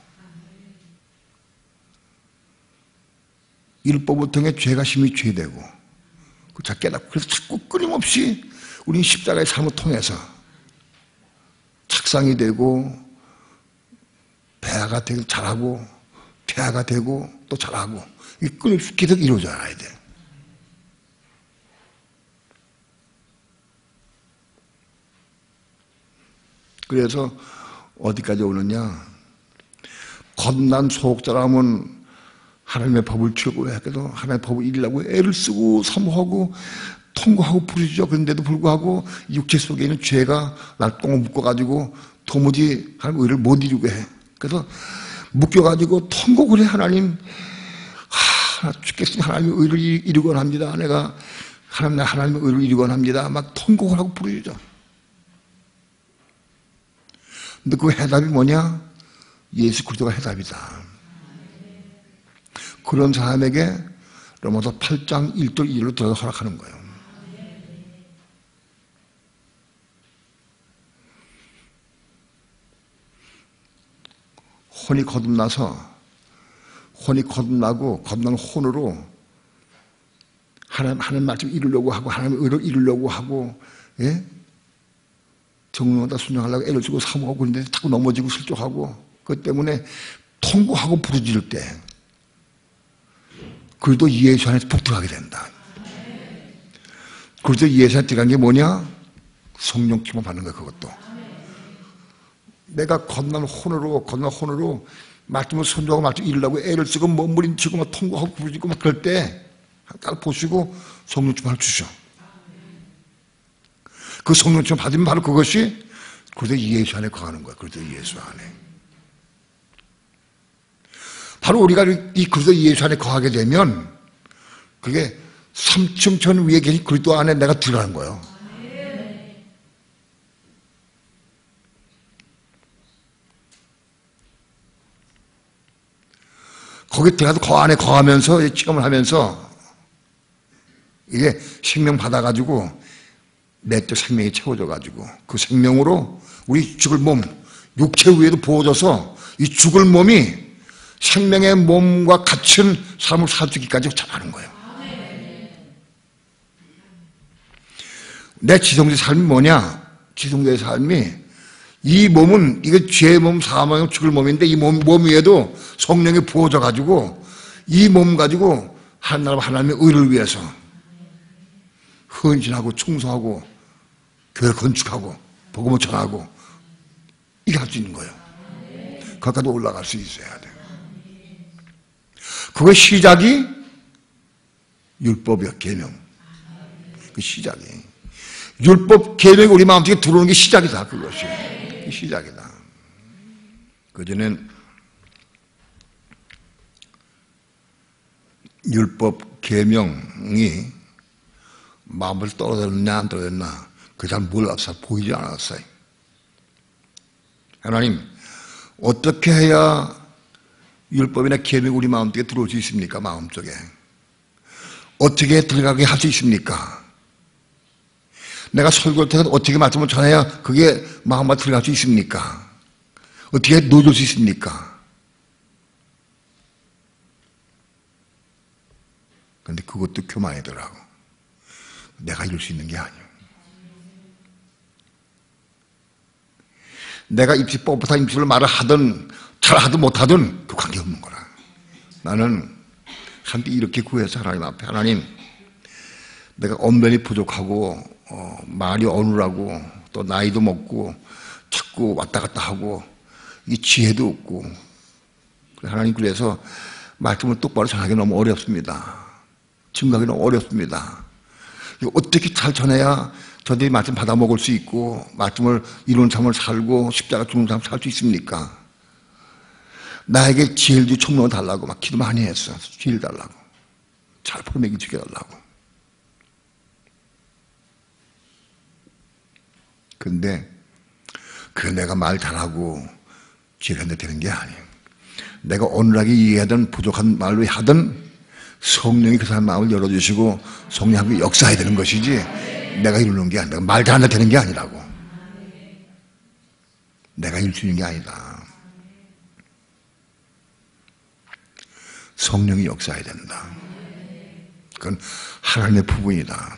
율법을 통해 죄가 심히 죄되고 자 깨닫고 그래서 자꾸 끊임없이 우리는 십자가의 삶을 통해서 착상이 되고 배아가 되고 잘하고 퇴화가 되고 또 잘하고 이 끊임없이 계속 이루어져야 돼. 그래서 어디까지 오느냐? 겁난 소옥자라면 하나님의 법을 추구해야 해도 하나님의 법을 이기려고 애를 쓰고 사모하고 통곡하고 부르짖어. 그런데도 불구하고 육체 속에 있는 죄가 날 똥을 묶어가지고 도무지 하나님의 의를 못 이루게 해. 그래서 묶여가지고 통곡을 해. 하나님, 죽겠으니 하나님의 의를 이루곤 합니다. 내가 하나님의 의를 이루곤 합니다. 막 통곡을 하고 부르짖어. 근데 그 해답이 뭐냐? 예수 그리스도가 해답이다. 그런 사람에게 로마서 8장 1절 2절로 들어가 허락하는 거예요. 혼이 거듭나고 거듭난 혼으로 하나님 말씀 이루려고 하고 하나님의 의를 이루려고 하고 예? 정령하다 순종하려고 애를 쓰고 사모하고 그런데 자꾸 넘어지고 실족하고 그것 때문에 통곡하고 부르짖을 때 그래도 예수 안에서 복들하게 된다. 그래서 예수 안에 들어간 게 뭐냐? 성령 기만 받는 거야. 그것도 내가 겁난 혼으로 말씀을 선조하고 말씀 이루려고 애를 쓰고 몸부림치고 막 통곡하고 부르짖고 막 그럴 때 딱 보시고 성령 충만을 주셔. 그 성령 충만 받으면 바로 그것이 그래서 예수 안에 거하는 거야. 그래서 예수 안에 바로 우리가 이 그리스도 예수 안에 거하게 되면 그게 3층 전 위에 계신 그리스도 안에 내가 들어가는 거예요. 거기 들어가서 그 안에 거하면서 체험을 하면서 이게 생명 받아가지고 내 또 생명이 채워져가지고 그 생명으로 우리 죽을 몸 육체 위에도 부어져서 이 죽을 몸이 생명의 몸과 같은 삶을 살수기까지 잘하는 거예요. 내 지성자의 삶이 뭐냐? 지성자의 삶이 이 몸은 이게 죄의 몸, 사망의 죽을 몸인데 이 몸 위에도 성령이 부어져 가지고 이 몸 가지고 하나님의 의를 위해서 헌신하고 충성하고 교회 건축하고 복음을 전하고 이게 할 수 있는 거예요. 거기까지 올라갈 수 있어야 돼요. 그거 시작이 율법이야. 계명. 그 시작이 율법 계명이 우리 마음속에 들어오는 게 시작이다. 그것이 시작이다. 그전엔 율법 계명이 마음을 떨어졌냐 안 떨어졌나 그 잘 몰랐어요. 보이지 않았어요. 하나님 어떻게 해야 율법이나 계명이 우리 마음속에 들어올 수 있습니까? 마음속에 어떻게 들어가게 할 수 있습니까? 내가 설교를 통해서 어떻게 말씀을 전해야 그게 마음에 들어갈 수 있습니까? 어떻게 놓을 수 있습니까? 그런데 그것도 교만이더라고. 내가 이룰 수 있는 게 아니야. 내가 입시 뻣뻣한 입시를 말을 하든 잘하든 못하든 그 관계없는 거라. 나는 한때 이렇게 구해서 하나님 앞에 하나님 내가 언변이 부족하고 말이 어눌하고 또 나이도 먹고 자꾸 왔다 갔다 하고 이 지혜도 없고 하나님 그래서 말씀을 똑바로 전하기 너무 어렵습니다. 증거하기 너무 어렵습니다. 어떻게 잘 전해야 저들이 말씀 받아 먹을 수 있고 말씀을 이룬 삶을 살고 십자가 죽는 삶을 살 수 있습니까? 나에게 지혜를 주고 총명을 달라고 막 기도 많이 했어. 지혜를 달라고. 잘 풀어내기 죽여달라고. 근데 그 내가 말 잘하고 지혜를 되는 게 아니에요. 내가 어눌하게 이해하든 부족한 말로 하든 성령이 그 사람 마음을 열어주시고 성령하고 역사해야 되는 것이지 내가 이루는 게 아니라 말 잘한다 되는 게 아니라고. 내가 이룰 수 있는 게 아니다. 성령이 역사해야 된다. 그건 하나님의 부분이다.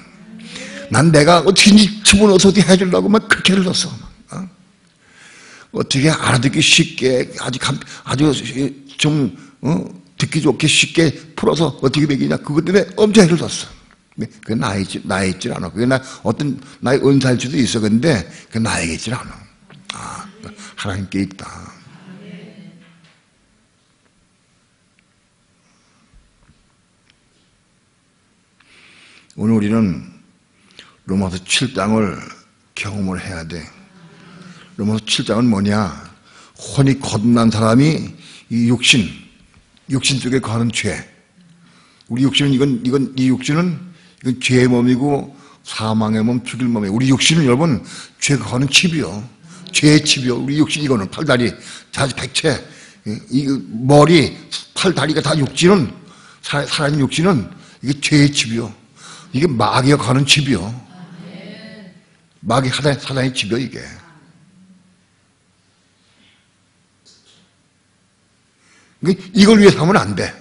난 내가 어떻게 집어넣어서 어떻게 해주려고 막 그렇게 흘렀어. 어떻게 알아듣기 쉽게 아주 좀 듣기 좋게 쉽게 풀어서 어떻게 되겠냐. 그것 때문에 엄청 흘렀어. 그게 나에 있질 않아. 그게 어떤 나의 은사일 수도 있어. 근데 그게 나에게 있질 않아. 하나님께 있다. 오늘 우리는 로마서 7장을 경험을 해야 돼. 로마서 7장은 뭐냐? 혼이 거듭난 사람이 이 육신 쪽에 거하는 죄. 우리 육신은 이 육신은 이건 죄의 몸이고 사망의 몸, 죽일 몸이에요. 우리 육신은 여러분 죄가 거하는 칩이요. 죄의 칩이요. 우리 육신 이거는 팔다리, 자지 백체, 이 머리, 팔다리가 다 육신은 살아있는 육신은 이게 죄의 칩이요. 이게 마귀가 거하는 칩이요. 마귀 사단의 칩이요 이게. 이걸 위해 살면 안 돼.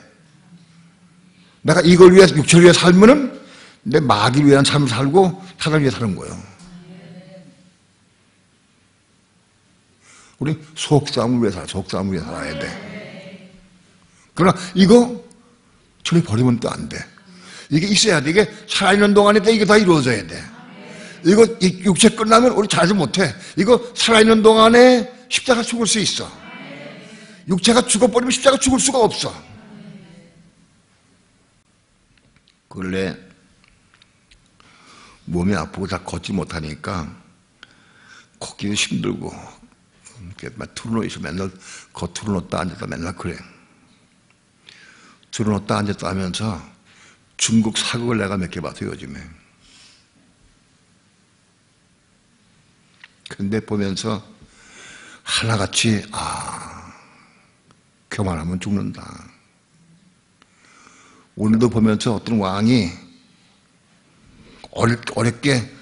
내가 이걸 위해, 육체를 위해 살면은 내 마귀를 위한 삶을 살고 사단을 위해 사는 거예요. 우리 속싸움을 위해 속싸움을 위해 살아야 돼. 그러나 이거 저리 버리면 또 안 돼. 이게 있어야 돼. 이게 살아있는 동안에 이게 다 이루어져야 돼. 이거 육체 끝나면 우리 잘하지 못해. 이거 살아있는 동안에 십자가 죽을 수 있어. 육체가 죽어버리면 십자가 죽을 수가 없어. 근래 몸이 아프고 다 걷지 못하니까 걷기도 힘들고 틀어놓으셔 맨날 틀어놓다 앉았다 맨날 그래. 틀어놓다 앉았다 하면서 중국 사극을 내가 몇 개 봤어 요즘에. 근데 보면서 하나같이 교만하면 죽는다. 오늘도 보면서 어떤 왕이 어렵게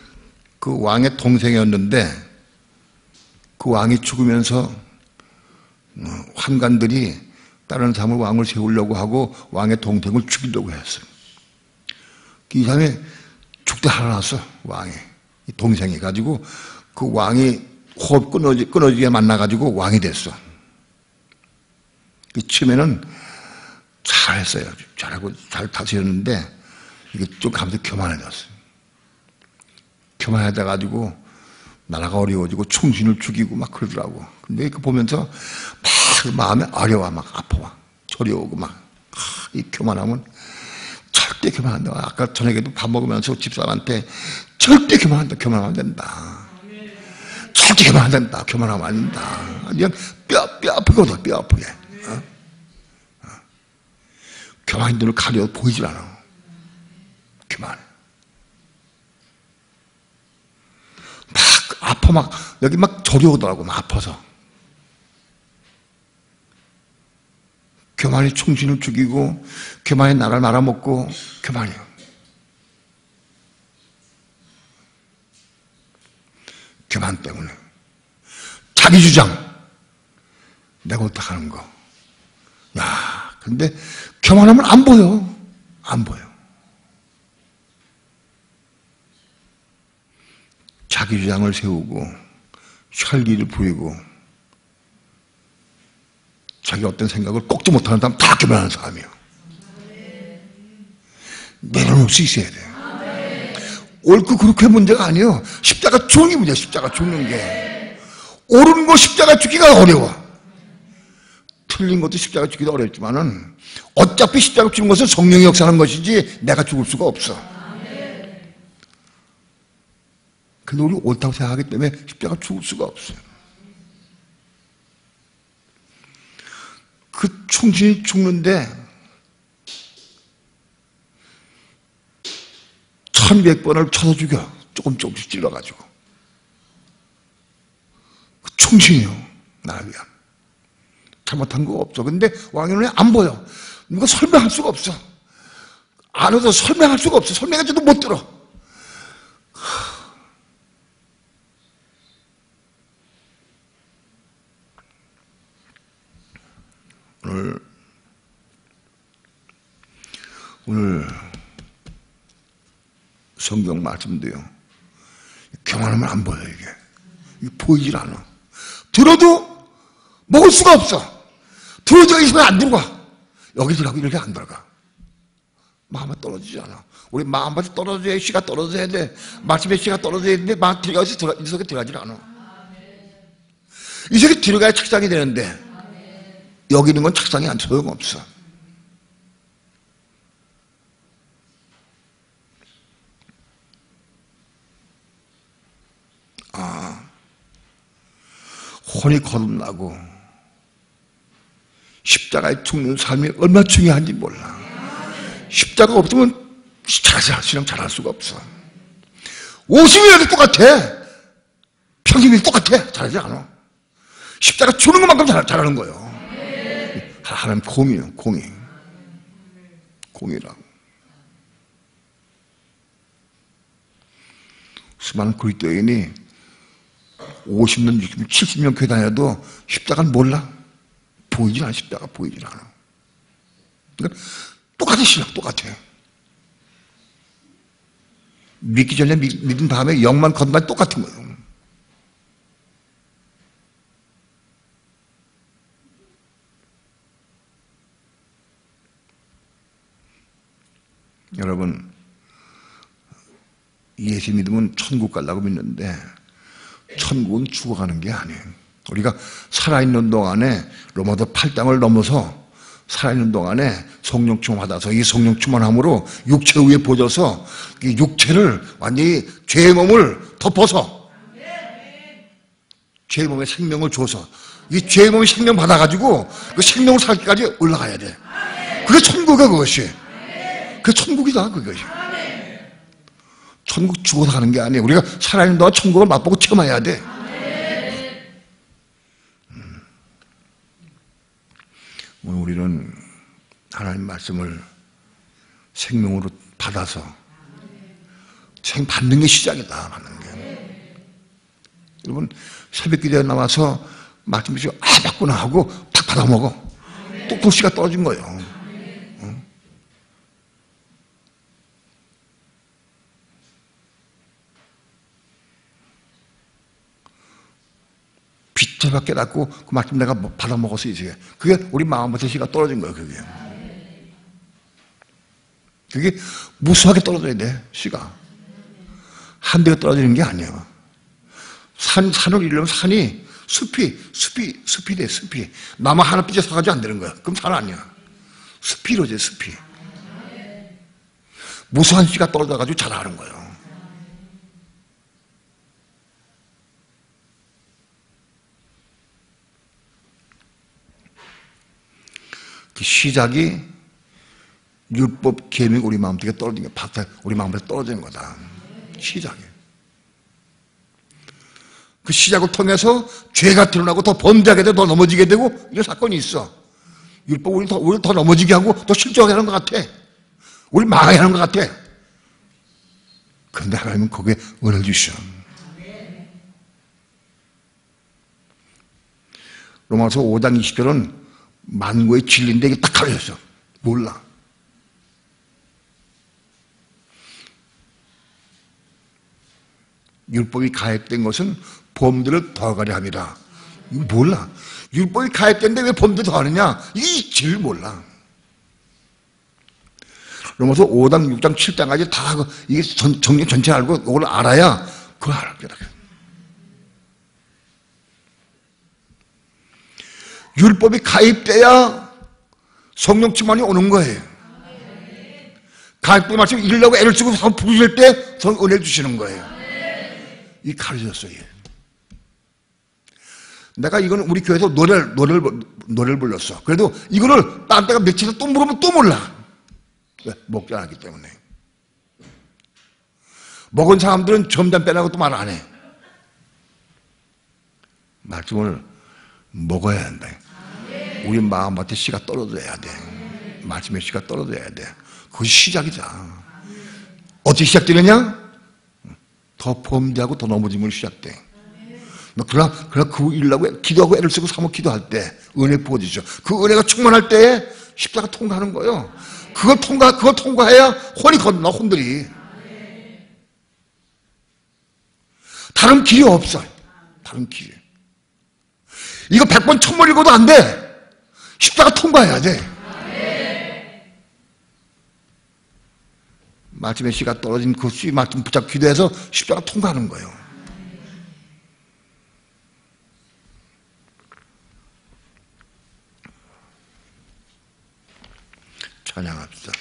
그 왕의 동생이었는데 그 왕이 죽으면서 환관들이 다른 사람을 왕을 세우려고 하고 왕의 동생을 죽이려고 했어요. 이 사람이 죽다 살아났어. 왕이 이 동생이 가지고 그 왕이 호흡 끊어지게 만나가지고 왕이 됐어. 처음에는 잘했어요. 잘하고 잘 다스렸는데 이게 좀 가면서 교만해졌어요. 교만해져 가지고 나라가 어려워지고 충신을 죽이고 막 그러더라고. 근데 그 보면서 막 마음에 어려워, 막 아파, 저려오고 막 이 교만하면 절대 교만한다. 아까 저녁에도 밥 먹으면서 집사람한테 절대 교만하면 안 된다. 절대 교만 안 된다. 교만하면 안 된다. 그냥 뼈 아프거든, 뼈 아프게. 교만인 눈을 가려 보이질 않아. 교만. 막 아파, 막 여기 막 저려오더라고, 막 아파서. 교만이 충신을 죽이고 교만이 나라를 말아먹고 교만이요. 교만 때문에 자기 주장 내가 어떻게 하는 거. 야, 근데 교만하면 안 보여. 자기 주장을 세우고 혈기를 부리고 자기 어떤 생각을 꺾지 못하는 사람 다 교만하는 사람이에요. 내려놓을 수 있어야 돼요. 옳고 그렇게 문제가 아니에요. 십자가 죽는 게 문제야. 십자가 죽는 게. 옳은 거 십자가 죽기가 어려워. 틀린 것도 십자가 죽기도 어렵지만은 어차피 십자가 죽는 것은 성령이 역사하는 것이지 내가 죽을 수가 없어. 근데 우리 옳다고 생각하기 때문에 십자가 죽을 수가 없어요. 그 충신이 죽는데 1100번을 쳐서 죽여. 조금씩 찔러가지고. 그 충신이요. 나를 위한. 잘못한 거 없어. 근데 왕의 눈에 안 보여. 누가 설명할 수가 없어. 알아도 설명할 수가 없어. 설명해줘도 못 들어. 오늘 성경 말씀도요. 경험하면 안 보여, 이게 보이질 않아. 들어도 먹을 수가 없어. 들어도 이 손에 안 들어가. 여기 들어가고 이렇게 안 들어가. 마음이 떨어지지 않아. 우리 마음밭이 떨어져야 씨가 떨어져야 돼. 말씀의 씨가 떨어져야 되는데 마음 들어가서 이 속에 들어가질 않아. 이 속에 들어가야 착상이 되는데 여기 있는 건 착상이 안 소용없어. 혼이 거듭나고 십자가에 죽는 삶이 얼마나 중요한지 몰라. 십자가 없으면 신앙 잘할 수가 없어. 50년도 똑같아. 평생이 똑같아. 잘하지 않아. 십자가 주는 것만큼 잘하는 거예요. 하나님 공이에요. 공이라고. 수많은 그리스도인이 50년, 60년, 70년 교회 다녀도 십자가는 몰라. 보이질 않아. 십자가 보이질 않아. 그러니까 똑같아. 신앙 똑같아. 믿기 전에 믿은 다음에 영만 건너면 똑같은 거예요. 여러분, 예수 믿으면 천국 가려고 믿는데 천국은 죽어가는 게 아니에요. 우리가 살아있는 동안에 로마서 8장을 넘어서 살아있는 동안에 성령 충만받아서 이 성령 충만함으로 육체 위에 보져서 이 육체를 완전히 죄의 몸을 덮어서 죄의 몸에 생명을 줘서 이 죄의 몸에 생명 받아가지고 그 생명을 살기까지 올라가야 돼. 그게 천국이야. 그것이. 그게 천국이다. 그것이. 천국 죽어서 가는 게 아니에요. 우리가 살아있는 동안 천국을 맛보고 체험해야 돼. 오늘 우리는 하나님 말씀을 생명으로 받아서 받는 게 시작이다. 받는 게. 여러분 새벽 기도에 나와서 말씀 주시고 받구나 하고 탁 받아 먹어. 또 씨가 떨어진 거예요. 빛을 깨닫고 그 말씀 내가 받아 먹었어 이제. 그게 우리 마음부터 씨가 떨어진 거예요. 그게 무수하게 떨어져야 돼. 씨가 한 대가 떨어지는 게 아니에요. 산을 이루려면 산이 숲이 돼. 숲이 나무 하나 삐져서가지고 안 되는 거야. 그럼 산 아니야. 숲이 이루어져. 숲이 무수한 씨가 떨어져가지고 자라는 거예요. 그 시작이 율법 계명이 우리 마음속에 떨어진 게 우리 마음속에 떨어진 거다. 시작이. 그 시작을 통해서 죄가 드러나고 더 범죄하게 되고 더 넘어지게 되고 이런 사건이 있어. 율법 우리 더 넘어지게 하고 더 실족하게 하는 것 같아. 우리 망하게 하는 것 같아. 그런데 하나님은 거기에 은혜를 주셔. 로마서 5장 20절은 만고의 진리인데 이게 딱 가려졌어. 몰라. 율법이 가입된 것은 범죄를 더하게 함이라. 이거 몰라. 율법이 가입됐는데 왜 범죄를 더하느냐? 이 진리를 몰라. 로마서 5장, 6장, 7장까지 다 이게 정리 전체 알고 이걸 알아야 그걸 알게 돼. 율법이 가입돼야 성령 충만이 오는 거예요. 가입된 말씀 읽으려고 애를 쓰고 부르실 때 성 은혜 주시는 거예요. 이 가르쳤어요. 내가 이거는 우리 교회에서 노래를 불렀어. 그래도 이거를 딴 데가 며칠에서 또 물으면 또 몰라. 왜? 먹지 않았기 때문에. 먹은 사람들은 점점 빼라고 또 말 안 해. 말씀을 먹어야 한다. 우리 마음밭에 씨가 떨어져야 돼. 말씀의 씨가 떨어져야 돼. 그것이 시작이다. 어떻게 시작되느냐? 더 범죄하고 더 넘어짐으로 시작돼. 그러나 그 일하고 기도하고 애를 쓰고 사모 기도할 때 은혜 부어지죠. 그 은혜가 충만할 때에 십자가 통과하는 거예요. 그걸 통과해야 혼이 건너, 혼들이. 다른 길이 없어. 다른 길이. 이거 100번 1000번 읽어도 안 돼. 십자가 통과해야 돼. 말씀의 씨가 떨어진 그 씨 말씀 붙잡고 기도해서 십자가 통과하는 거예요. 찬양합시다.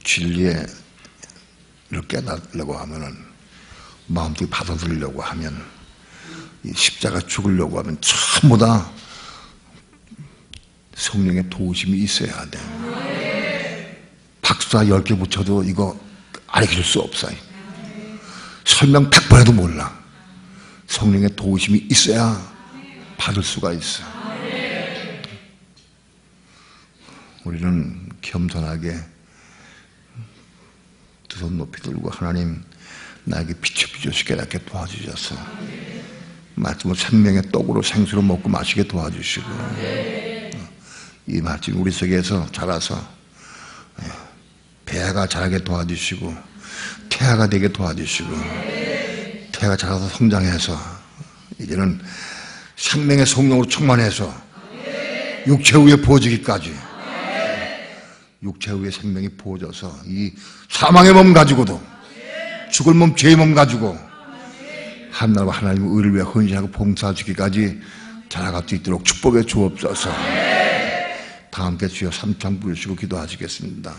진리를 깨달으려고 하면은, 마음속에 받아들이려고 하면, 이 십자가 죽으려고 하면 전부 다 성령의 도우심이 있어야 돼. 박사 10개 붙여도 이거 알려줄 수 없어요. 설명 100번 해도 몰라. 성령의 도우심이 있어야 받을 수가 있어. 우리는 겸손하게 두 손 높이 들고, 하나님 나에게 비춰비춰서 깨닫게 도와주셔서 말씀을 생명의 떡으로 생수로 먹고 마시게 도와주시고, 이 말씀이 우리 속에서 자라서 배아가 자라게 도와주시고, 태아가 되게 도와주시고, 태아가 자라서 성장해서 이제는 생명의 성령으로 충만해서 육체 위에 부어지기까지, 육체 위에 생명이 부어져서 이 사망의 몸 가지고도, 죽을 몸, 죄의 몸 가지고 하나님과 하나님의 의를 위해 헌신하고 봉사하시기까지 자라갈 수 있도록 축복해 주옵소서. 다 함께 주여 삼창 부르시고 기도하시겠습니다.